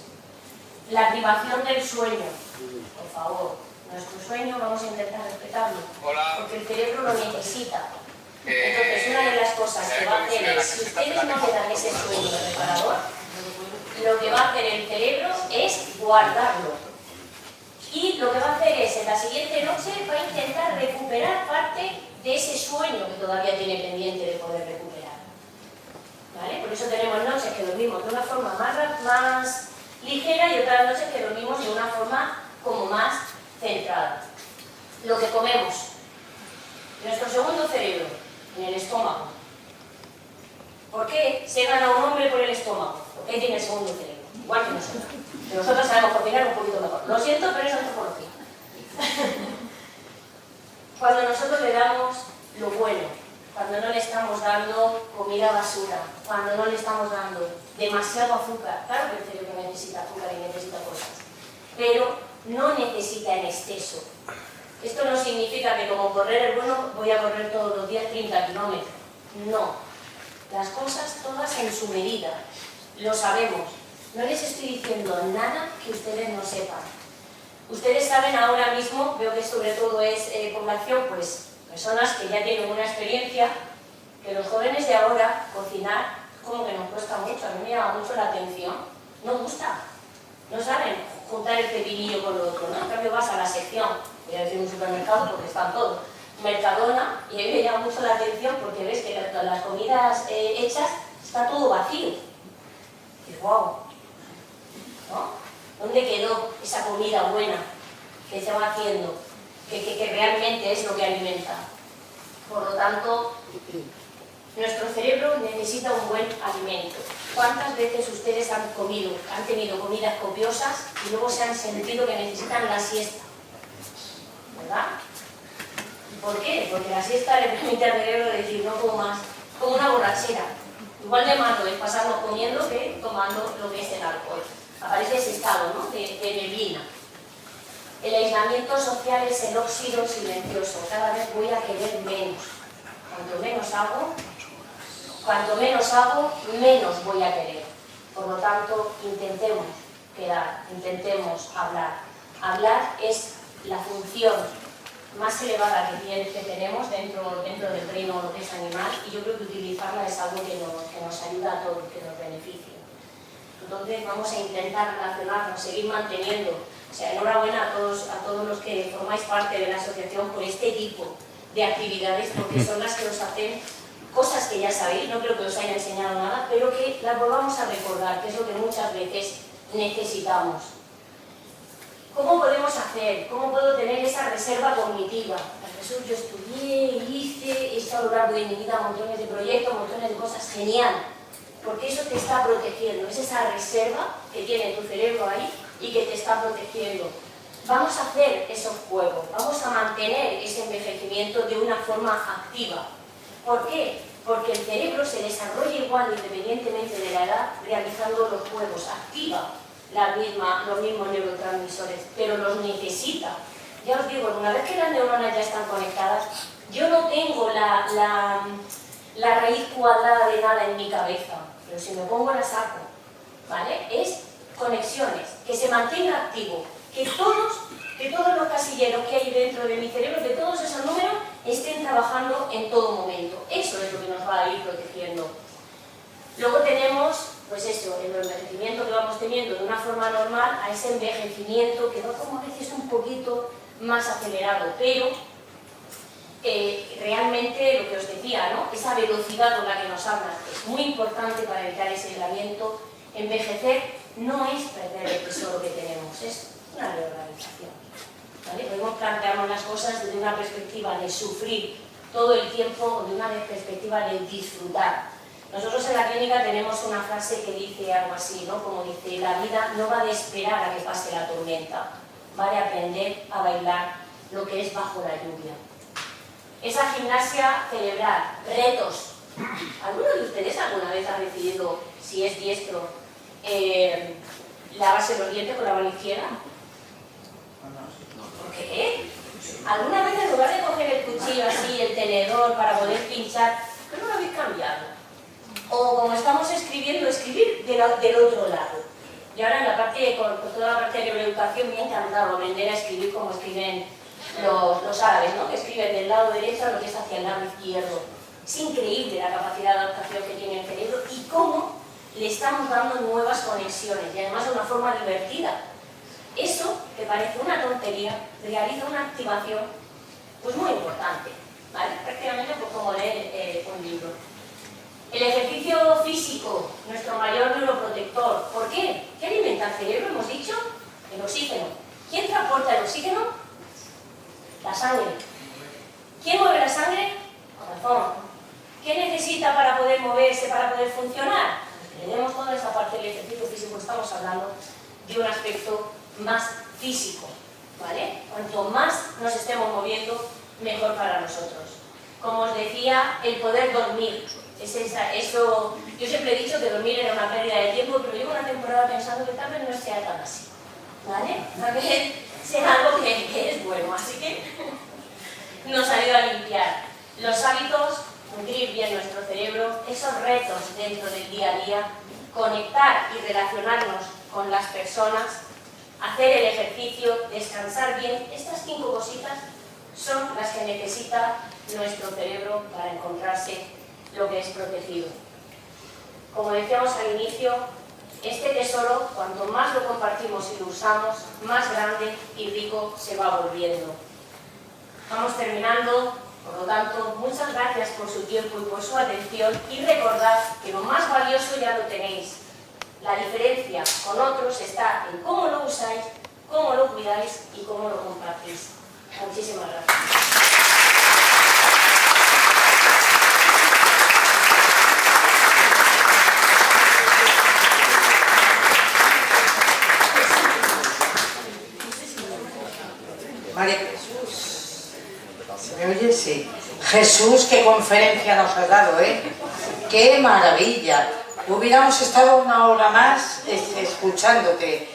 La privación del sueño. Por favor, nuestro sueño vamos a intentar respetarlo, porque el cerebro lo necesita. Entonces, una de las cosas que va a hacer es, si ustedes no le dan ese sueño reparador, lo que va a hacer el cerebro es guardarlo. Y lo que va a hacer es, en la siguiente noche, va a intentar recuperar parte de ese sueño que todavía tiene pendiente de poder recuperar. ¿Vale? Por eso tenemos noches que dormimos de una forma más ligera y otras noches que dormimos de una forma como más centrada. Lo que comemos. Nuestro segundo cerebro, en el estómago. ¿Por qué se gana un hombre por el estómago? Porque tiene el segundo cerebro, igual que nosotros. Pero nosotros sabemos cocinar un poquito mejor. Lo siento, pero es antropología. Cuando nosotros le damos lo bueno, cuando no le estamos dando comida basura, cuando no le estamos dando demasiado azúcar, claro que el cerebro necesita azúcar y necesita cosas, pero no necesita en exceso. Esto no significa que como correr es bueno, voy a correr todos los días 30 kilómetros. No. Las cosas todas en su medida. Lo sabemos. No les estoy diciendo nada que ustedes no sepan. Ustedes saben ahora mismo, veo que sobre todo es población, pues personas que ya tienen una experiencia, que los jóvenes de ahora cocinar como que nos cuesta mucho. A mí me llama mucho la atención. No gusta. No saben juntar el pepinillo con lo otro, ¿no? En cambio vas a la sección, voy a decir un supermercado porque están todos, Mercadona, y a mí me llama mucho la atención porque ves que las comidas hechas está todo vacío. Y wow, ¿no? ¿Dónde quedó esa comida buena que se va haciendo, que realmente es lo que alimenta? Por lo tanto, nuestro cerebro necesita un buen alimento. ¿Cuántas veces ustedes han tenido comidas copiosas y luego se han sentido que necesitan la siesta? ¿Verdad? ¿Por qué? Porque la siesta le permite al cerebro decir, no como más, como una borrachera. Igual de malo es pasarnos comiendo que tomando lo que es el alcohol. Aparece ese estado, ¿no?, de neblina. El aislamiento social es el óxido silencioso. Cada vez voy a querer menos. Cuanto menos hago, menos voy a querer. Por lo tanto, intentemos quedar, intentemos hablar. Hablar es la función más elevada que tenemos dentro del reino que es animal, y yo creo que utilizarla es algo que nos ayuda a todos, que nos beneficia. Entonces vamos a intentar relacionarnos, seguir manteniendo. O sea, enhorabuena a todos los que formáis parte de la asociación por este tipo de actividades, porque son las que os hacen cosas que ya sabéis, no creo que os haya enseñado nada, pero que las volvamos a recordar, que es lo que muchas veces necesitamos. ¿Cómo podemos hacer? ¿Cómo puedo tener esa reserva cognitiva? Jesús, yo estudié, hice, he hecho a lo largo de mi vida montones de proyectos, montones de cosas, genial, porque eso te está protegiendo, es esa reserva que tiene tu cerebro ahí y que te está protegiendo. Vamos a hacer esos juegos, vamos a mantener ese envejecimiento de una forma activa. ¿Por qué? Porque el cerebro se desarrolla igual independientemente de la edad realizando los juegos, activa los mismos neurotransmisores, pero los necesita. Ya os digo, una vez que las neuronas ya están conectadas, yo no tengo la raíz cuadrada de nada en mi cabeza, pero si me pongo la saco, ¿vale? Es conexiones, que se mantenga activo, que todos los casilleros que hay dentro de mi cerebro, que todos esos números trabajando en todo momento. Eso es lo que nos va a ir protegiendo. Luego tenemos, pues eso, el envejecimiento que vamos teniendo de una forma normal a ese envejecimiento que va como a veces un poquito más acelerado, pero realmente lo que os decía, ¿no? Esa velocidad con la que nos hablan es muy importante para evitar ese aislamiento. Envejecer no es perder el tesoro que tenemos, es una reorganización, ¿vale? Podemos plantearnos las cosas desde una perspectiva de sufrir todo el tiempo o de una perspectiva de disfrutar. Nosotros en la clínica tenemos una frase que dice algo así, ¿no? Como dice, la vida no va de esperar a que pase la tormenta, va de aprender a bailar lo que es bajo la lluvia. Esa gimnasia cerebral, retos. ¿Alguno de ustedes alguna vez ha decidido, si es diestro, lavarse los dientes con la mano izquierda? ¿Por qué? ¿Alguna vez en lugar de coger el cuchillo así, el tenedor para poder pinchar, ¿por qué no lo habéis cambiado? O como estamos escribiendo, escribir del otro lado. Y ahora en la parte, con toda la parte de neuroeducación me ha encantado aprender a escribir como escriben los árabes, ¿no? Que escriben del lado derecho a lo que es hacia el lado izquierdo. Es increíble la capacidad de adaptación que tiene el cerebro y cómo le estamos dando nuevas conexiones y además de una forma divertida. Eso, que parece una tontería, realiza una activación pues muy importante, ¿vale? Prácticamente pues, como leer un libro. El ejercicio físico, nuestro mayor neuroprotector. ¿Por qué? ¿Qué alimenta el cerebro? Hemos dicho el oxígeno. ¿Quién transporta el oxígeno? La sangre. ¿Quién mueve la sangre? El corazón. ¿Qué necesita para poder moverse, para poder funcionar? Tenemos toda esa parte del ejercicio físico, estamos hablando de un aspecto más físico, ¿vale? Cuanto más nos estemos moviendo, mejor para nosotros. Como os decía, el poder dormir. Eso, yo siempre he dicho que dormir era una pérdida de tiempo, pero llevo una temporada pensando que tal vez no sea tan así, ¿vale? Tal vez sea algo que es bueno, así que nos ayuda a limpiar. Los hábitos, nutrir bien nuestro cerebro, esos retos dentro del día a día, conectar y relacionarnos con las personas, hacer el ejercicio, descansar bien, estas 5 cositas son las que necesita nuestro cerebro para encontrarse lo que es protegido. Como decíamos al inicio, este tesoro, cuanto más lo compartimos y lo usamos, más grande y rico se va volviendo. Vamos terminando, por lo tanto, muchas gracias por su tiempo y por su atención y recordad que lo más valioso ya lo tenéis. La diferencia con otros está en cómo lo usáis, cómo lo cuidáis y cómo lo compartís. Muchísimas gracias. María Jesús, ¿se me oye? Sí. Jesús, qué conferencia nos has dado, ¿eh? ¡Qué maravilla! Hubiéramos estado una hora más escuchándote.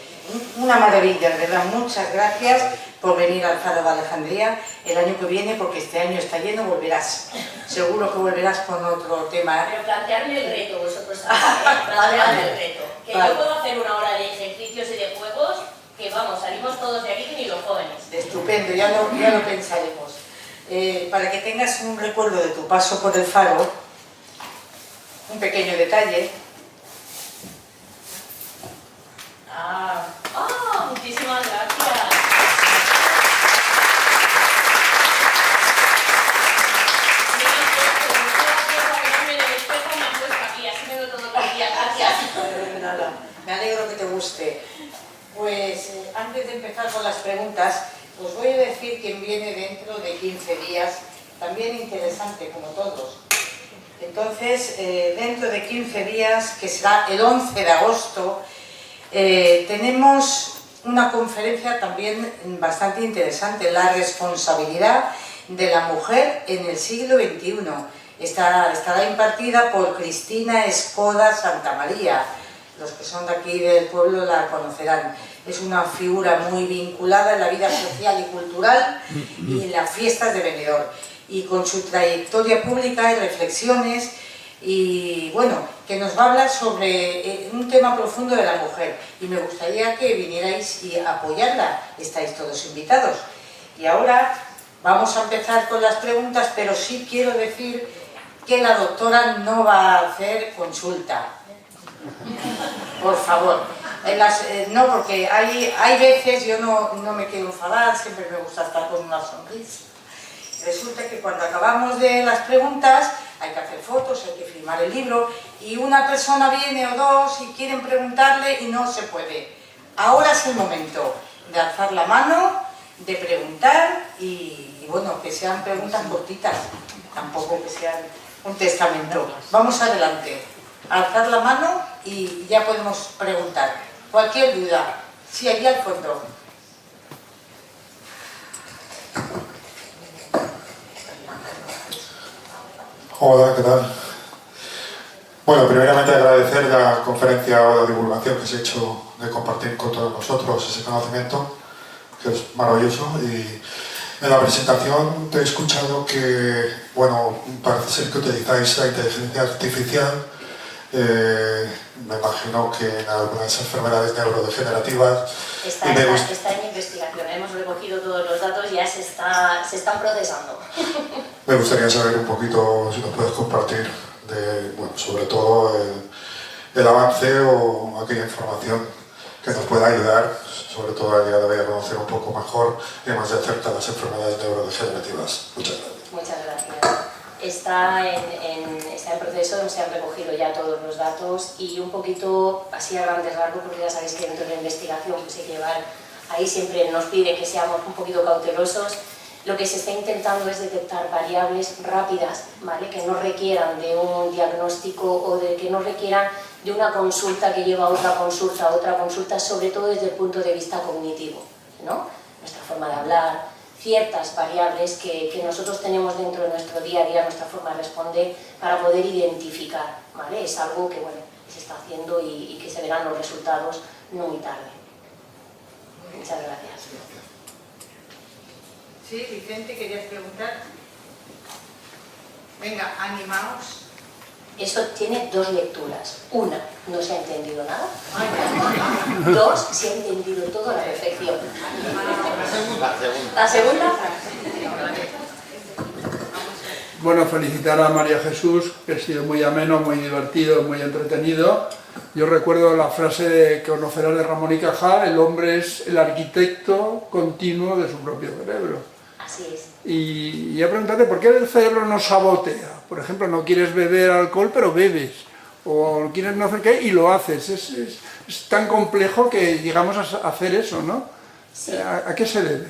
Una maravilla, de verdad. Muchas gracias por venir al Faro de Alejandría el año que viene, porque este año está lleno, volverás. Seguro que volverás con otro tema. Pero plantearme el reto, vosotros sabéis, plantearme el reto. Que vale. Yo puedo hacer una hora de ejercicios y de juegos que, vamos, salimos todos de aquí ni los jóvenes. Estupendo, ya lo pensaremos. Para que tengas un recuerdo de tu paso por el Faro, un pequeño detalle. Muchísimas gracias. Nada, me alegro que te guste. Pues antes de empezar con las preguntas, os voy a decir quién viene dentro de 15 días, también interesante como todos. Entonces, dentro de 15 días, que será el 11 de agosto, tenemos una conferencia también bastante interesante, la responsabilidad de la mujer en el siglo XXI. Estará impartida por Cristina Escoda Santamaría. Los que son de aquí del pueblo la conocerán. Es una figura muy vinculada en la vida social y cultural y en las fiestas de Benidorm. Y con su trayectoria pública y reflexiones, y bueno, que nos va a hablar sobre un tema profundo de la mujer. Y me gustaría que vinierais y apoyarla. Estáis todos invitados. Y ahora Vamos a empezar con las preguntas, pero sí quiero decir que la doctora no va a hacer consulta. Por favor. No, porque hay veces, yo no me quiero enfadar, siempre me gusta estar con una sonrisa. Resulta que cuando acabamos de las preguntas hay que hacer fotos, hay que firmar el libro y una persona viene o dos y quieren preguntarle y no se puede. Ahora es el momento de alzar la mano, de preguntar y bueno, que sean preguntas cortitas, tampoco que sean un testamento. Vamos adelante, alzar la mano y ya podemos preguntar. Cualquier duda, sí, allí al fondo. Hola, ¿qué tal? Bueno, primeramente agradecer la conferencia o la divulgación que se ha hecho de compartir con todos nosotros ese conocimiento, que es maravilloso. Y en la presentación te he escuchado que, bueno, parece ser que utilizáis la inteligencia artificial, me imagino que en algunas enfermedades neurodegenerativas. Está en investigación, hemos recogido todos los datos y ya se están procesando. Me gustaría saber un poquito, si nos puedes compartir, sobre todo el avance o aquella información que nos pueda ayudar, sobre todo a día de hoy, a conocer un poco mejor y más de cerca las enfermedades neurodegenerativas. Muchas gracias. Muchas gracias. Está en proceso, se han recogido ya todos los datos y un poquito así a grandes rasgos, porque ya sabéis que dentro de la investigación pues hay que llevar, ahí siempre nos pide que seamos un poquito cautelosos. Lo que se está intentando es detectar variables rápidas, ¿vale? Que no requieran de un diagnóstico o de que no requieran de una consulta que lleva a otra consulta, sobre todo desde el punto de vista cognitivo, ¿no? Nuestra forma de hablar, ciertas variables que nosotros tenemos dentro de nuestro día a día, nuestra forma de responder, para poder identificar, ¿vale? Es algo que, bueno, se está haciendo y que se verán los resultados no muy tarde. Muchas gracias. Sí, Vicente, ¿querías preguntar? Venga, animaos. Eso tiene dos lecturas. Una, no se ha entendido nada. Dos, se ha entendido todo a la perfección. ¿La segunda? Bueno, felicitar a María Jesús, que ha sido muy ameno, muy divertido, muy entretenido. Yo recuerdo la frase que conocerás de Ramón y Cajal: el hombre es el arquitecto continuo de su propio cerebro. Así es. Y ya preguntarte, ¿por qué el cerebro nos sabotea? Por ejemplo, no quieres beber alcohol, pero bebes. O quieres no hacer qué y lo haces. Es tan complejo que llegamos a hacer eso, ¿no? Sí. ¿A qué se debe?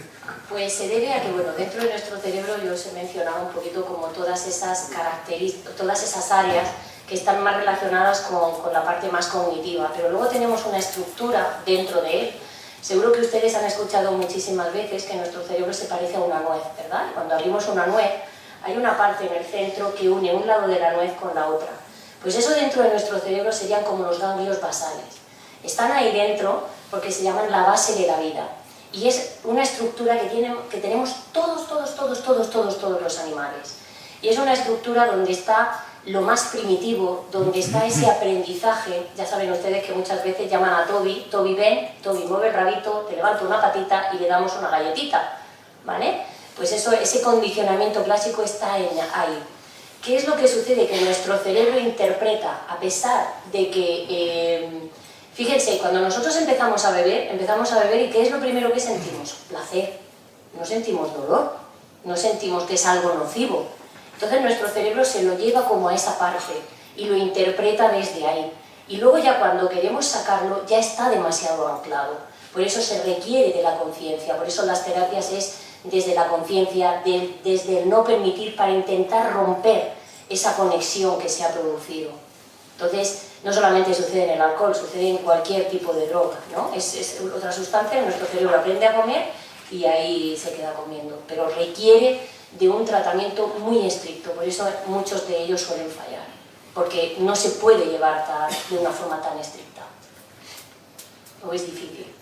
Pues se debe a que, bueno, dentro de nuestro cerebro yo os he mencionado un poquito como todas esas características, todas esas áreas que están más relacionadas con la parte más cognitiva, pero luego tenemos una estructura dentro de él. Seguro que ustedes han escuchado muchísimas veces que nuestro cerebro se parece a una nuez, ¿verdad? Cuando abrimos una nuez, hay una parte en el centro que une un lado de la nuez con la otra. Pues eso dentro de nuestro cerebro serían como los ganglios basales. Están ahí dentro porque se llaman la base de la vida. Y es una estructura que tenemos todos los animales. Y es una estructura donde está lo más primitivo, donde está ese aprendizaje. Ya saben ustedes que muchas veces llaman a Toby, Toby ven, Toby mueve el rabito, te levanta una patita y le damos una galletita, ¿vale? Pues eso, ese condicionamiento clásico está ahí. ¿Qué es lo que sucede? Que nuestro cerebro interpreta, a pesar de que... fíjense, cuando nosotros empezamos a beber y ¿qué es lo primero que sentimos? Placer. No sentimos dolor, no sentimos que es algo nocivo. Entonces nuestro cerebro se lo lleva como a esa parte y lo interpreta desde ahí. Y luego ya cuando queremos sacarlo ya está demasiado anclado. Por eso se requiere de la conciencia, por eso las terapias es desde la conciencia, desde el no permitir, para intentar romper esa conexión que se ha producido. Entonces, no solamente sucede en el alcohol, sucede en cualquier tipo de droga, ¿no? Es otra sustancia, nuestro cerebro aprende a comer y ahí se queda comiendo, pero requiere de un tratamiento muy estricto, por eso muchos de ellos suelen fallar, porque no se puede llevar de una forma tan estricta, o es difícil.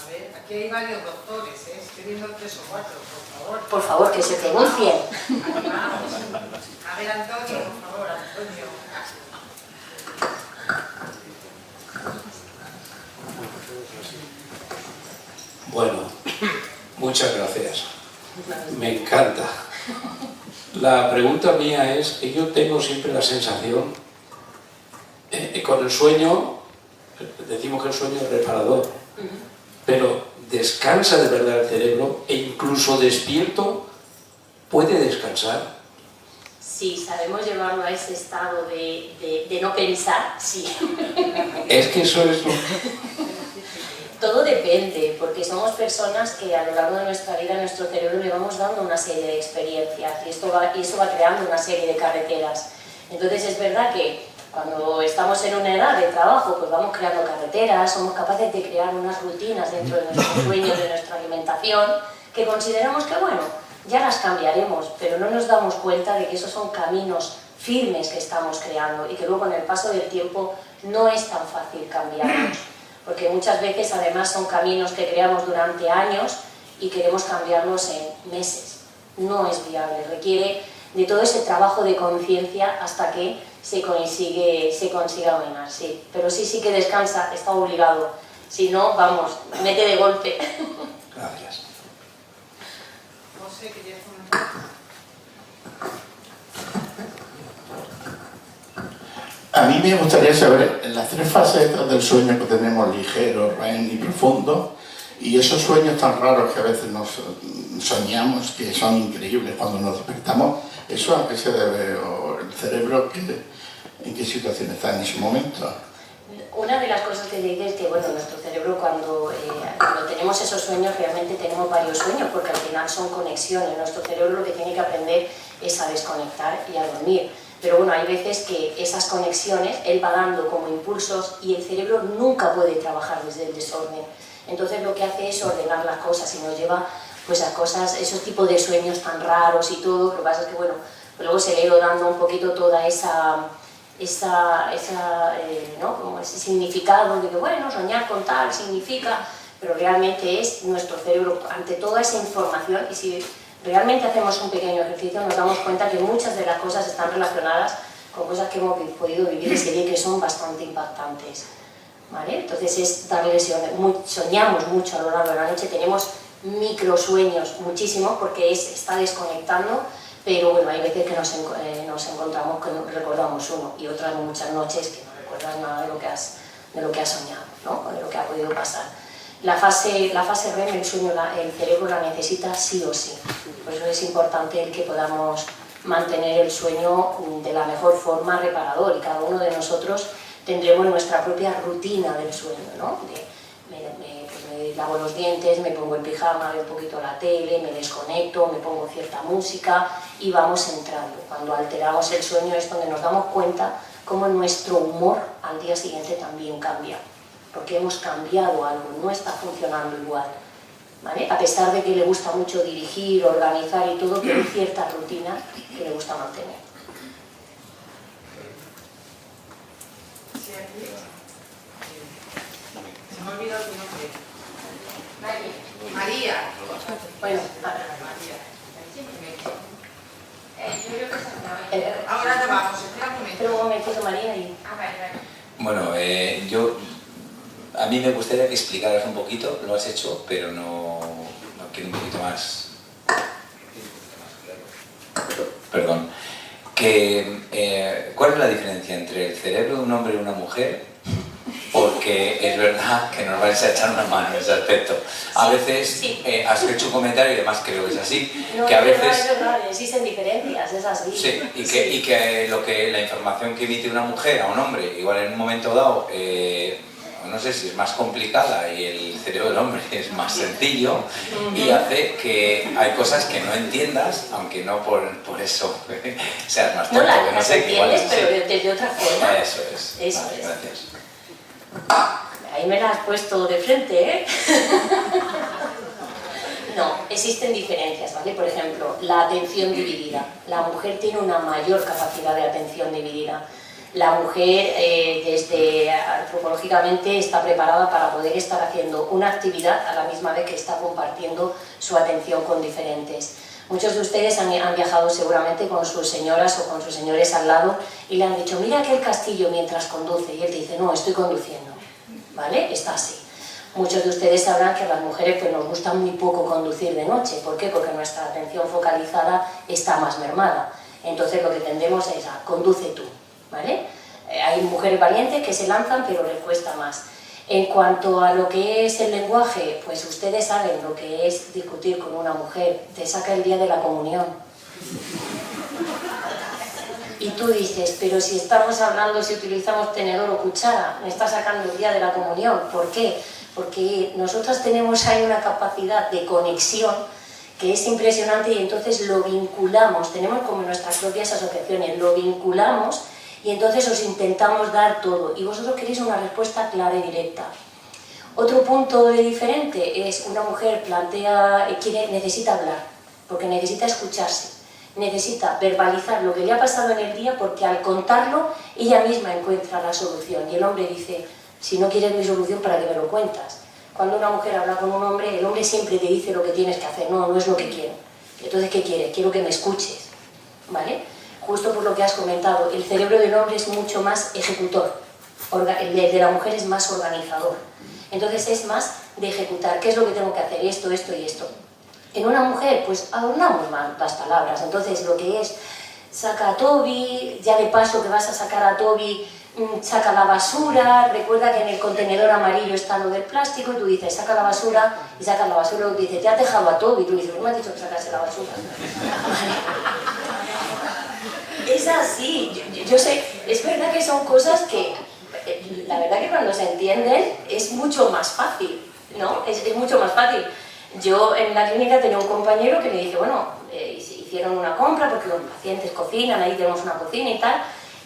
A ver, aquí hay varios doctores, estoy viendo 3 o 4, por favor. Por favor, que se pronuncien. A ver, Antonio, por favor, Antonio. Bueno, muchas gracias. Me encanta. La pregunta mía es que yo tengo siempre la sensación, con el sueño, decimos que el sueño es reparador, pero descansa de verdad el cerebro e incluso despierto puede descansar. Sí, sabemos llevarlo a ese estado de no pensar, sí. Es que eso es lo... Todo depende, porque somos personas que a lo largo de nuestra vida, a nuestro cerebro le vamos dando una serie de experiencias y eso va creando una serie de carreteras. Entonces es verdad que cuando estamos en una edad de trabajo, pues vamos creando carreteras, somos capaces de crear unas rutinas dentro de nuestros sueños, de nuestra alimentación, que consideramos que, bueno, ya las cambiaremos, pero no nos damos cuenta de que esos son caminos firmes que estamos creando y que luego con el paso del tiempo no es tan fácil cambiarlos. Porque muchas veces además son caminos que creamos durante años y queremos cambiarlos en meses. No es viable, requiere de todo ese trabajo de conciencia hasta que se consiga dominar, sí. Pero sí que descansa, está obligado. Si no, vamos, mete de golpe. Gracias. José, ¿querías comentar? A mí me gustaría saber, en las tres fases del sueño que tenemos, ligero, REM y profundo, y esos sueños tan raros que a veces nos soñamos, que son increíbles cuando nos despertamos, ¿eso a qué se debe? ¿O el cerebro en qué situación está en ese momento? Una de las cosas que dice es que, bueno, nuestro cerebro cuando tenemos esos sueños, realmente tenemos varios sueños, porque al final son conexiones. Nuestro cerebro lo que tiene que aprender es a desconectar y a dormir. Pero bueno, hay veces que esas conexiones, él va dando como impulsos y el cerebro nunca puede trabajar desde el desorden. Entonces lo que hace es ordenar las cosas y nos lleva pues a cosas, esos tipos de sueños tan raros y todo. Lo que pasa es que, bueno, luego se le ha ido dando un poquito toda ¿no? Como ese significado de que, bueno, soñar con tal significa, pero realmente es nuestro cerebro ante toda esa información. Y si realmente hacemos un pequeño ejercicio, nos damos cuenta que muchas de las cosas están relacionadas con cosas que hemos podido vivir ese día que son bastante impactantes, ¿vale? Entonces es soñamos mucho a lo largo de la noche, tenemos microsueños muchísimos porque está desconectando, pero bueno, hay veces que nos encontramos que recordamos uno y otras muchas noches que no recuerdas nada de lo que has soñado, ¿no? O de lo que ha podido pasar. La fase REM, el sueño, el cerebro la necesita sí o sí. Por eso es importante el que podamos mantener el sueño de la mejor forma reparador y cada uno de nosotros tendremos nuestra propia rutina del sueño, ¿no? Me lavo los dientes, me pongo el pijama, veo un poquito la tele, me desconecto, me pongo cierta música y vamos entrando. Cuando alteramos el sueño es donde nos damos cuenta cómo nuestro humor al día siguiente también cambia. Porque hemos cambiado algo, no está funcionando igual, ¿vale? A pesar de que le gusta mucho dirigir, organizar y todo, pero hay cierta rutina que le gusta mantener. Se me ha olvidado tu nombre. María. Bueno, María. Yo creo que es Ahora te vamos, espera un momento. espera un momentito, María. Y... Bueno, a mí me gustaría que explicaras un poquito, lo has hecho, pero no quiero un poquito más. Perdón. ¿Cuál es la diferencia entre el cerebro de un hombre y una mujer? Porque es verdad que nos vais a echar una mano en ese aspecto. A veces has hecho un comentario y además creo que es así, No, que a veces... es verdad, existen diferencias, es así. Sí, y que la información que emite una mujer a un hombre, igual en un momento dado, no sé si es más complicada y el cerebro del hombre es más sencillo y hace que hay cosas que no entiendas, aunque no por eso seas más tonto, No, que no sé, que igual entiendes, es así. pero desde otra forma. Eso es. Eso Vale, es. gracias. Ahí me la has puesto de frente, ¿eh? No, existen diferencias, ¿vale? Por ejemplo, la atención dividida. La mujer tiene una mayor capacidad de atención dividida. La mujer, antropológicamente, está preparada para poder estar haciendo una actividad a la misma vez que está compartiendo su atención con diferentes. Muchos de ustedes han viajado seguramente con sus señoras o con sus señores al lado y le han dicho, mira aquel castillo mientras conduce, y él te dice, no, estoy conduciendo, ¿vale? Está así. Muchos de ustedes sabrán que a las mujeres pues, nos gusta muy poco conducir de noche. ¿Por qué? Porque nuestra atención focalizada está más mermada. Entonces lo que tendemos es a conduce tú, ¿vale? Hay mujeres valientes que se lanzan, pero les cuesta más. En cuanto a lo que es el lenguaje, pues ustedes saben lo que es discutir con una mujer. Te saca el día de la comunión. Y tú dices, pero si estamos hablando, si utilizamos tenedor o cuchara, me está sacando el día de la comunión. ¿Por qué? Porque nosotras tenemos ahí una capacidad de conexión que es impresionante y entonces lo vinculamos, tenemos como nuestras propias asociaciones, lo vinculamos y entonces os intentamos dar todo y vosotros queréis una respuesta clara y directa. Otro punto diferente es una mujer necesita hablar, porque necesita escucharse, necesita verbalizar lo que le ha pasado en el día porque al contarlo ella misma encuentra la solución y el hombre dice, si no quieres mi solución, ¿para qué me lo cuentas? Cuando una mujer habla con un hombre, el hombre siempre te dice lo que tienes que hacer, no es lo que quiero. Entonces, ¿qué quieres? Quiero que me escuches, ¿vale? Justo por lo que has comentado, el cerebro del hombre es mucho más ejecutor, el de la mujer es más organizador. Entonces es más de ejecutar, ¿qué es lo que tengo que hacer? Esto, esto y esto. En una mujer, pues adornamos más las palabras, entonces lo que es, saca a Toby, ya de paso que vas a sacar a Toby, saca la basura, recuerda que en el contenedor amarillo está lo del plástico, y tú dices, saca la basura, y sacas la basura, y tú dices, te has dejado a Toby, y tú dices, ¿no me has dicho que sacase la basura? Es así, yo sé, es verdad que son cosas que, la verdad que cuando se entienden es mucho más fácil, ¿no? Es mucho más fácil. Yo en la clínica tenía un compañero que me dice, bueno, hicieron una compra porque los pacientes cocinan, ahí tenemos una cocina y tal,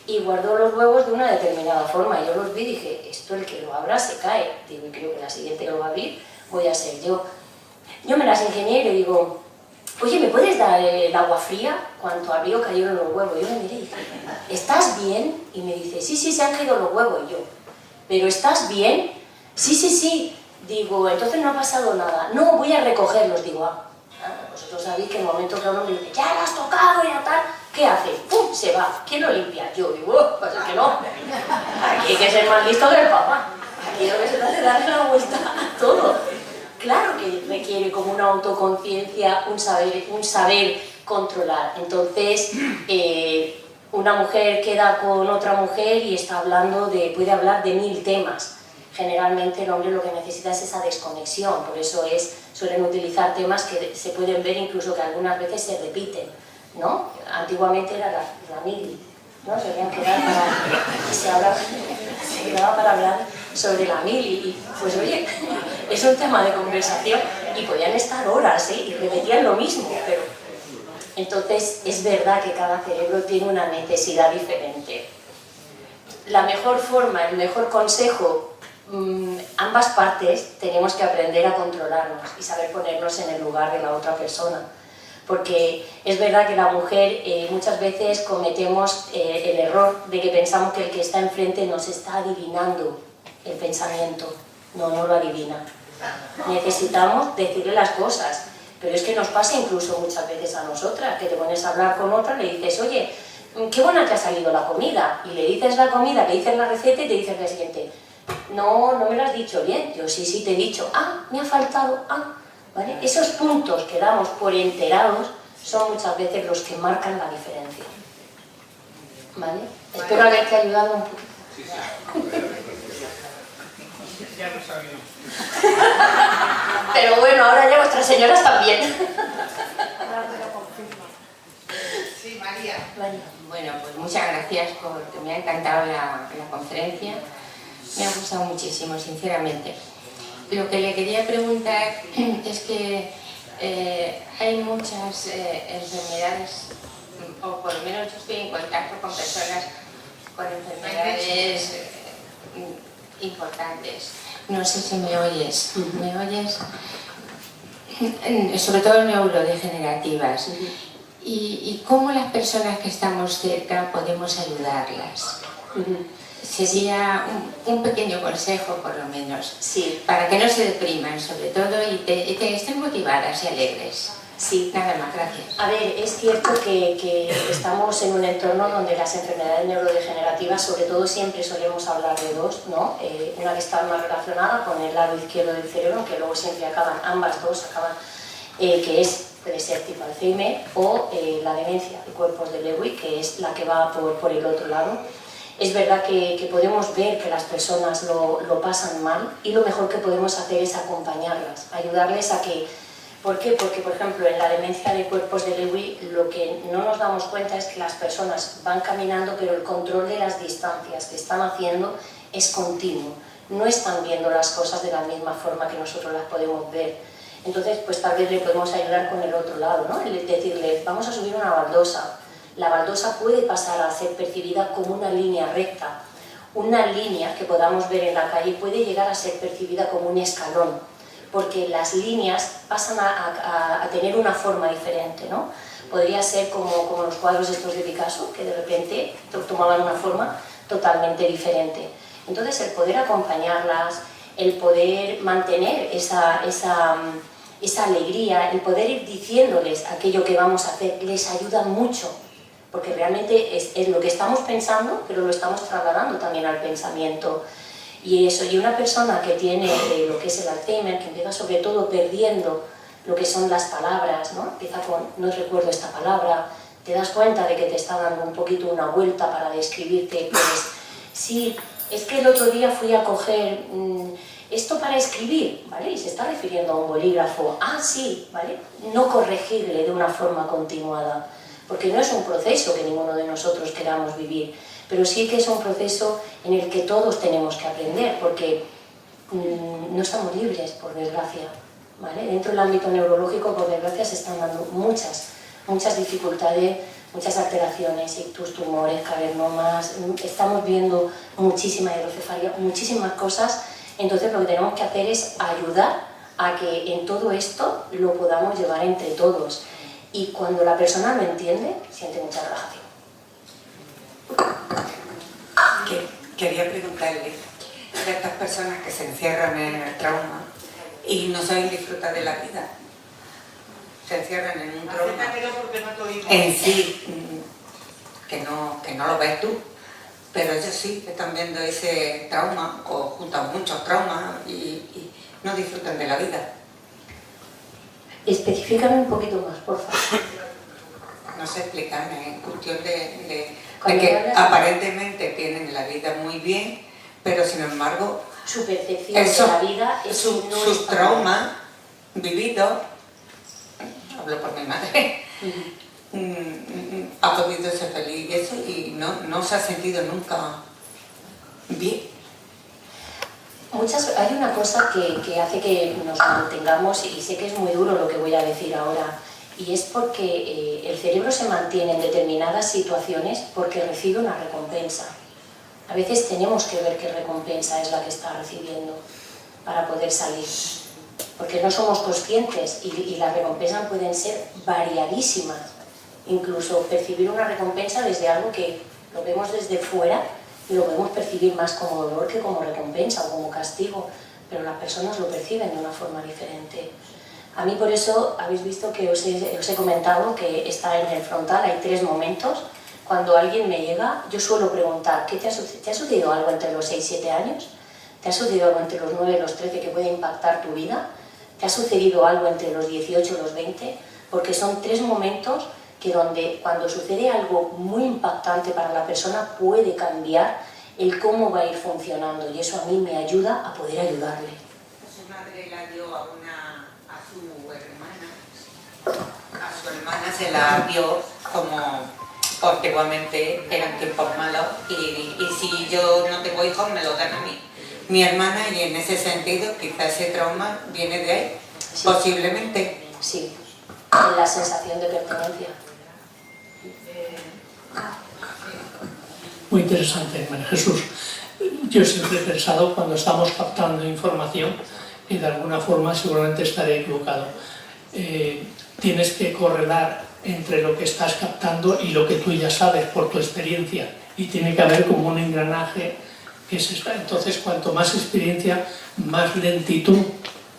y guardó los huevos de una determinada forma. Y yo los vi y dije, esto el que lo abra se cae. Digo, y creo que la siguiente que lo va a abrir voy a ser yo. Yo me las ingenié y le digo, oye, ¿me puedes dar el agua fría? Cuando abrió cayeron los huevos. Yo le miré y dije, ¿estás bien? Y me dice, sí, se han caído los huevos. Y yo, ¿pero estás bien? Sí. Digo, entonces no ha pasado nada. No, voy a recogerlos. Digo, vosotros sabéis que en el momento que uno me dice, ya lo has tocado, ya tal, ¿qué hace? ¡Pum! Se va. ¿Quién lo limpia? Yo digo, pues es que no. Aquí hay que ser más listo que el papá. Aquí lo que se trata es darle la vuelta a todo. Claro que requiere como una autoconciencia, un saber controlar. Entonces, una mujer queda con otra mujer y está hablando puede hablar de 1000 temas. Generalmente el hombre lo que necesita es esa desconexión, por eso suelen utilizar temas que se pueden ver incluso que algunas veces se repiten, ¿no? Antiguamente era la mili, ¿no? Solían quedar se quedaba para hablar sobre la mili y pues oye, es un tema de conversación y podían estar horas, y repetían lo mismo, pero entonces es verdad que cada cerebro tiene una necesidad diferente. La mejor forma, el mejor consejo, ambas partes tenemos que aprender a controlarnos y saber ponernos en el lugar de la otra persona, porque es verdad que la mujer muchas veces cometemos el error de que pensamos que el que está enfrente nos está adivinando el pensamiento. No lo adivina. Necesitamos decirle las cosas, pero es que nos pasa incluso muchas veces a nosotras, que te pones a hablar con otra, le dices, oye, qué buena te ha salido la comida, y le dices la comida, le dices la receta y te dices la siguiente, no me lo has dicho bien. Yo sí te he dicho, me ha faltado, ¿vale? Esos puntos que damos por enterados son muchas veces los que marcan la diferencia, ¿vale? Espero haberte ayudado un poquito. Sí. Ya lo sabía. Pero bueno, ahora ya vuestras señoras también. Sí, María. Bueno, pues muchas gracias porque me ha encantado la conferencia. Me ha gustado muchísimo, sinceramente. Lo que le quería preguntar es que hay muchas enfermedades, o por lo menos yo estoy en contacto con personas con enfermedades importantes. No sé si me oyes. ¿Me oyes? Sobre todo neurodegenerativas. Y cómo las personas que estamos cerca podemos ayudarlas. Sería un pequeño consejo, por lo menos, sí, para que no se depriman, sobre todo, y que estén motivadas y alegres. Sí. Nada más, gracias. A ver, es cierto que estamos en un entorno donde las enfermedades neurodegenerativas, sobre todo, siempre solemos hablar de dos, ¿no? Una que está más relacionada con el lado izquierdo del cerebro, que luego siempre acaban, ambas dos acaban, puede ser tipo Alzheimer, o la demencia de cuerpos de Lewy, que es la que va por el otro lado. Es verdad que podemos ver que las personas lo pasan mal, y lo mejor que podemos hacer es acompañarlas, ayudarles a que... ¿Por qué? Porque, por ejemplo, en la demencia de cuerpos de Lewy, lo que no nos damos cuenta es que las personas van caminando, pero el control de las distancias que están haciendo es continuo. No están viendo las cosas de la misma forma que nosotros las podemos ver. Entonces, pues tal vez le podemos ayudar con el otro lado, ¿no? El decirle, vamos a subir una baldosa. La baldosa puede pasar a ser percibida como una línea recta. Una línea que podamos ver en la calle puede llegar a ser percibida como un escalón, porque las líneas pasan a tener una forma diferente, ¿no? Podría ser como los cuadros estos de Picasso, que de repente tomaban una forma totalmente diferente. Entonces, el poder acompañarlas, el poder mantener esa alegría, el poder ir diciéndoles aquello que vamos a hacer, les ayuda mucho, porque realmente es lo que estamos pensando, pero lo estamos trasladando también al pensamiento. Y eso, y una persona que tiene lo que es el Alzheimer, que empieza sobre todo perdiendo lo que son las palabras, ¿no? Empieza con, no recuerdo esta palabra, te das cuenta de que te está dando un poquito una vuelta para describirte, pues, sí, es que el otro día fui a coger esto para escribir, ¿vale? Y se está refiriendo a un bolígrafo, ah, sí, ¿vale? No corregirle de una forma continuada, porque no es un proceso que ninguno de nosotros queramos vivir, pero sí que es un proceso en el que todos tenemos que aprender, porque no estamos libres, por desgracia, ¿vale? Dentro del ámbito neurológico, por desgracia, se están dando muchas dificultades, muchas alteraciones, ictus, tumores, cavernomas, estamos viendo muchísima hidrocefalia, muchísimas cosas. Entonces lo que tenemos que hacer es ayudar a que en todo esto lo podamos llevar entre todos, y cuando la persona lo entiende, siente mucha relajación. Quería preguntarle a estas personas que se encierran en el trauma y no saben disfrutar de la vida, se encierran en un trauma en sí, que no lo ves tú, pero ellos sí están viendo ese trauma, o juntan muchos traumas y no disfrutan de la vida. Especifícame un poquito más, por favor. No sé explicarme, es cuestión de que aparentemente tienen la vida muy bien, pero sin embargo su percepción de la vida es sus traumas vividos, hablo por mi madre, ha podido ser feliz y eso, y no se ha sentido nunca bien. Hay una cosa que hace que nos mantengamos, y sé que es muy duro lo que voy a decir ahora, y es porque el cerebro se mantiene en determinadas situaciones porque recibe una recompensa. A veces tenemos que ver qué recompensa es la que está recibiendo para poder salir, porque no somos conscientes, y las recompensas pueden ser variadísimas. Incluso percibir una recompensa desde algo que lo vemos desde fuera y lo podemos percibir más como dolor que como recompensa o como castigo, pero las personas lo perciben de una forma diferente. A mí por eso habéis visto que os he comentado que está en el frontal, hay 3 momentos. Cuando alguien me llega, yo suelo preguntar, ¿te ha sucedido algo entre los 6 y 7 años? ¿Te ha sucedido algo entre los 9 y los 13 que puede impactar tu vida? ¿Te ha sucedido algo entre los 18 y los 20? Porque son 3 momentos que cuando sucede algo muy impactante para la persona puede cambiar el cómo va a ir funcionando, y eso a mí me ayuda a poder ayudarle. Su madre la dio a su hermana se la dio como porque igualmente eran tiempos malos, y si yo no tengo hijos me lo dan a mí, mi hermana, y en ese sentido quizás ese trauma viene de ahí, sí. Posiblemente. Sí, la sensación de pertenencia. Muy interesante, María Jesús. Yo siempre he pensado, cuando estamos captando información, y de alguna forma seguramente estaré equivocado, tienes que correlar entre lo que estás captando y lo que tú ya sabes por tu experiencia, y tiene que haber como un engranaje que es esta. Entonces, cuanto más experiencia, más lentitud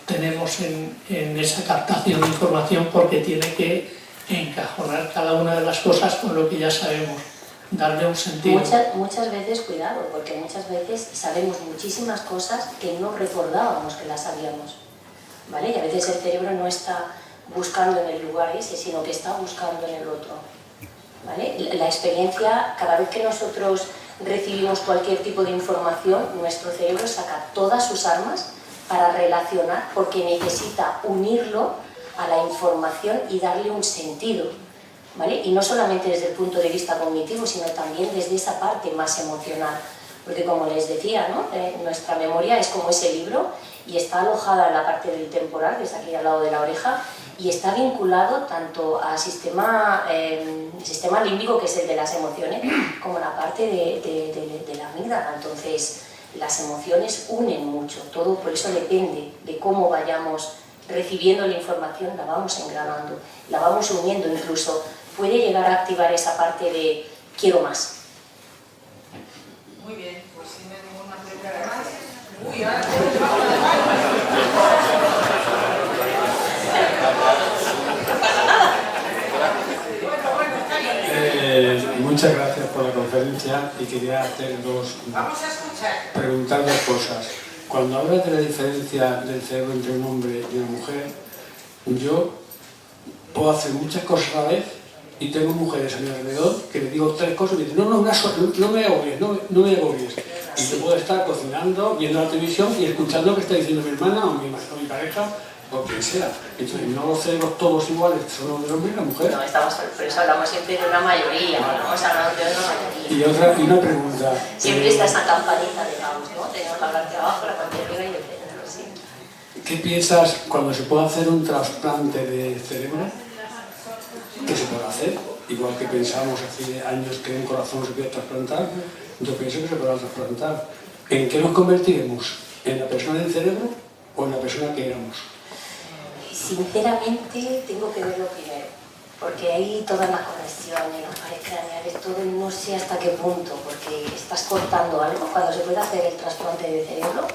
tenemos en esa captación de información, porque tiene que encajonar cada una de las cosas con lo que ya sabemos, darle un sentido. Muchas veces, cuidado, porque muchas veces sabemos muchísimas cosas que no recordábamos que las sabíamos, ¿vale? Y a veces el cerebro no está buscando en el lugar ese, sino que está buscando en el otro, ¿vale? La experiencia, cada vez que nosotros recibimos cualquier tipo de información, nuestro cerebro saca todas sus armas para relacionar, porque necesita unirlo a la información y darle un sentido, ¿vale? Y no solamente desde el punto de vista cognitivo, sino también desde esa parte más emocional, porque como les decía, ¿no? Nuestra memoria es como ese libro y está alojada en la parte del temporal, que está aquí al lado de la oreja, y está vinculado tanto al sistema límbico, que es el de las emociones, como la parte de la amígdala. Entonces, las emociones unen mucho, todo por eso depende de cómo vayamos recibiendo la información, la vamos engranando, la vamos uniendo, incluso puede llegar a activar esa parte de quiero más. Muy bien, pues si no hay ninguna pregunta más. Uy, ahora muchas gracias por la conferencia y quería hacer preguntar dos cosas. Cuando hablas de la diferencia del cerebro entre un hombre y una mujer, yo puedo hacer muchas cosas a la vez y tengo mujeres a mi alrededor que les digo 3 cosas y me dicen, no me agobies, no me agobies. Y yo puedo estar cocinando, viendo la televisión y escuchando lo que está diciendo mi hermana o mi pareja o quien sea. Entonces, no los cerebros todos iguales, solo del hombre y la mujer. No, por eso hablamos siempre de una mayoría, hablamos de una mayoría. Y una pregunta. Siempre está esa campanita de Gauss, ¿no? Tenemos la parte de abajo, la parte de arriba y de centro, sí. ¿Qué piensas cuando se puede hacer un trasplante de cerebro? ¿Qué se puede hacer? Igual que pensamos hace años que un corazón se puede trasplantar, yo pienso que se puede trasplantar. ¿En qué nos convertiremos? ¿En la persona del cerebro o en la persona que éramos? Sinceramente tengo que verlo primero, porque ahí todas las conexiones, los pares craneales, todo, no sé hasta qué punto, porque estás cortando algo. Cuando se puede hacer el trasplante de cerebro,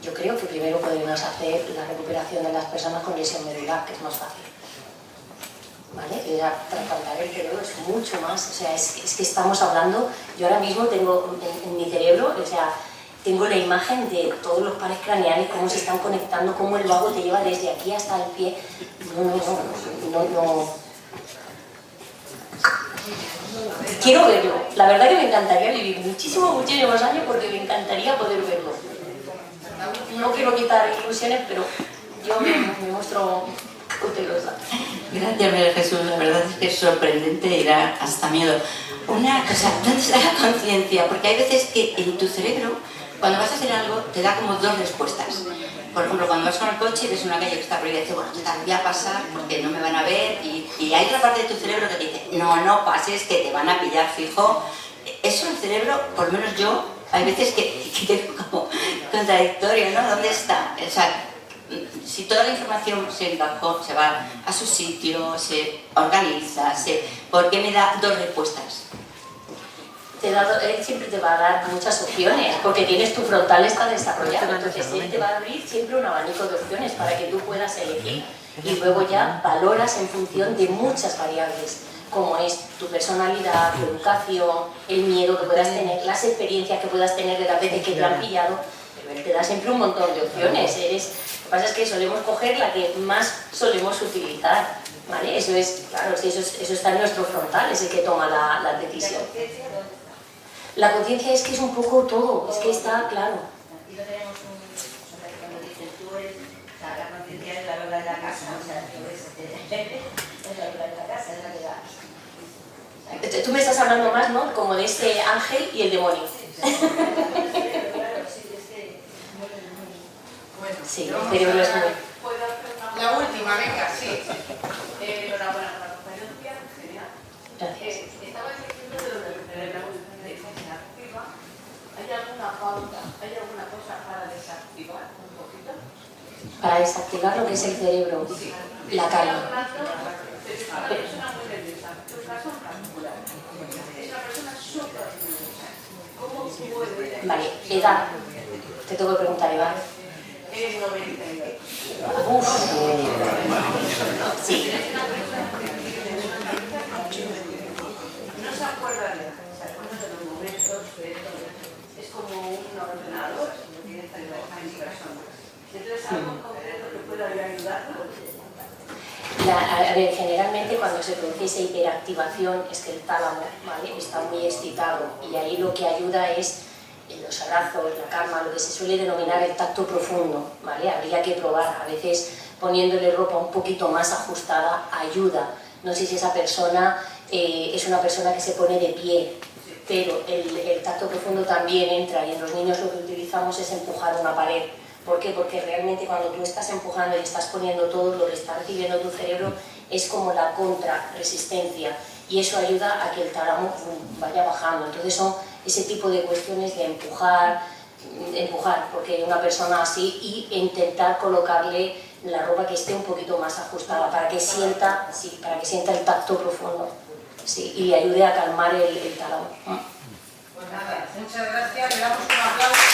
yo creo que primero podemos hacer la recuperación de las personas con lesión medular, que es más fácil, ¿vale? Trasplantar el cerebro es mucho más, o sea, es que estamos hablando, yo ahora mismo tengo en mi cerebro, o sea, tengo la imagen de todos los pares craneales, cómo se están conectando, cómo el vago te lleva desde aquí hasta el pie. No. Quiero verlo. La verdad que me encantaría vivir muchísimos años porque me encantaría poder verlo. No quiero quitar ilusiones, pero yo me muestro cautelosa. Gracias, María Jesús. La verdad es que es sorprendente y da hasta miedo. Una cosa, ¿dónde está la conciencia? Porque hay veces que en tu cerebro, cuando vas a hacer algo, te da como 2 respuestas. Por ejemplo, cuando vas con el coche y ves una calle que está prohibida, dices, bueno, total, voy a pasar porque no me van a ver. Y hay otra parte de tu cerebro que te dice, no pases, que te van a pillar fijo. Eso el cerebro, por lo menos yo, hay veces que tengo como contradictorio, ¿no? ¿Dónde está? O sea, si toda la información se encajó, se va a su sitio, se organiza, ¿por qué me da 2 respuestas? Él siempre te va a dar muchas opciones, porque tienes tu frontal está desarrollado, entonces él te va a abrir siempre un abanico de opciones para que tú puedas elegir y luego ya valoras en función de muchas variables, como es tu personalidad, tu educación, el miedo que puedas tener, las experiencias que puedas tener de las veces que te han pillado, pero él te da siempre un montón de opciones. Lo que pasa es que solemos coger la que más solemos utilizar, ¿vale? Eso es, claro, eso está en nuestro frontal, es el que toma la decisión. La conciencia es que es un poco todo, es que está claro. Aquí lo tenemos como dices tú, la conciencia es la verdad de la casa, o sea, es la verdad de la casa, es la que da. Tú me estás hablando más, ¿no? Como de ese ángel y el demonio. Sí, el cerebro es muy... La última, venga, sí. Enhorabuena por la conferencia, genial. Gracias. Estaba diciendo de lo de la inteligencia activa. ¿Hay alguna pauta, hay alguna cosa para desactivar un poquito? Para desactivar lo que es el cerebro, Sí. la calma. Una persona muy nerviosa, tu caso particular. Es una persona súper nerviosa. ¿Cómo puede? Vale, edad. Te tengo que preguntar, Iván. Es 92. Sí. No se acuerdan de los momentos, es como un ordenador, lo tiene esta persona. Entonces, algo concreto que pueda ayudarlo. A ver, generalmente cuando se produce esa hiperactivación es que el tálamo, ¿vale?, está muy excitado y ahí lo que ayuda es los abrazos, la calma, lo que se suele denominar el tacto profundo, ¿vale? Habría que probar, a veces poniéndole ropa un poquito más ajustada ayuda. No sé si esa persona es una persona que se pone de pie, pero el tacto profundo también entra, y en los niños lo que utilizamos es empujar una pared. ¿Por qué? Porque realmente cuando tú estás empujando y estás poniendo todo, lo que está recibiendo tu cerebro es como la contrarresistencia, y eso ayuda a que el tálamo vaya bajando. Entonces son ese tipo de cuestiones de empujar, porque una persona así, y intentar colocarle la ropa que esté un poquito más ajustada para que sienta, sí, para que sienta el tacto profundo, sí, y le ayude a calmar el tálamo. Pues nada, muchas gracias, le damos un aplauso.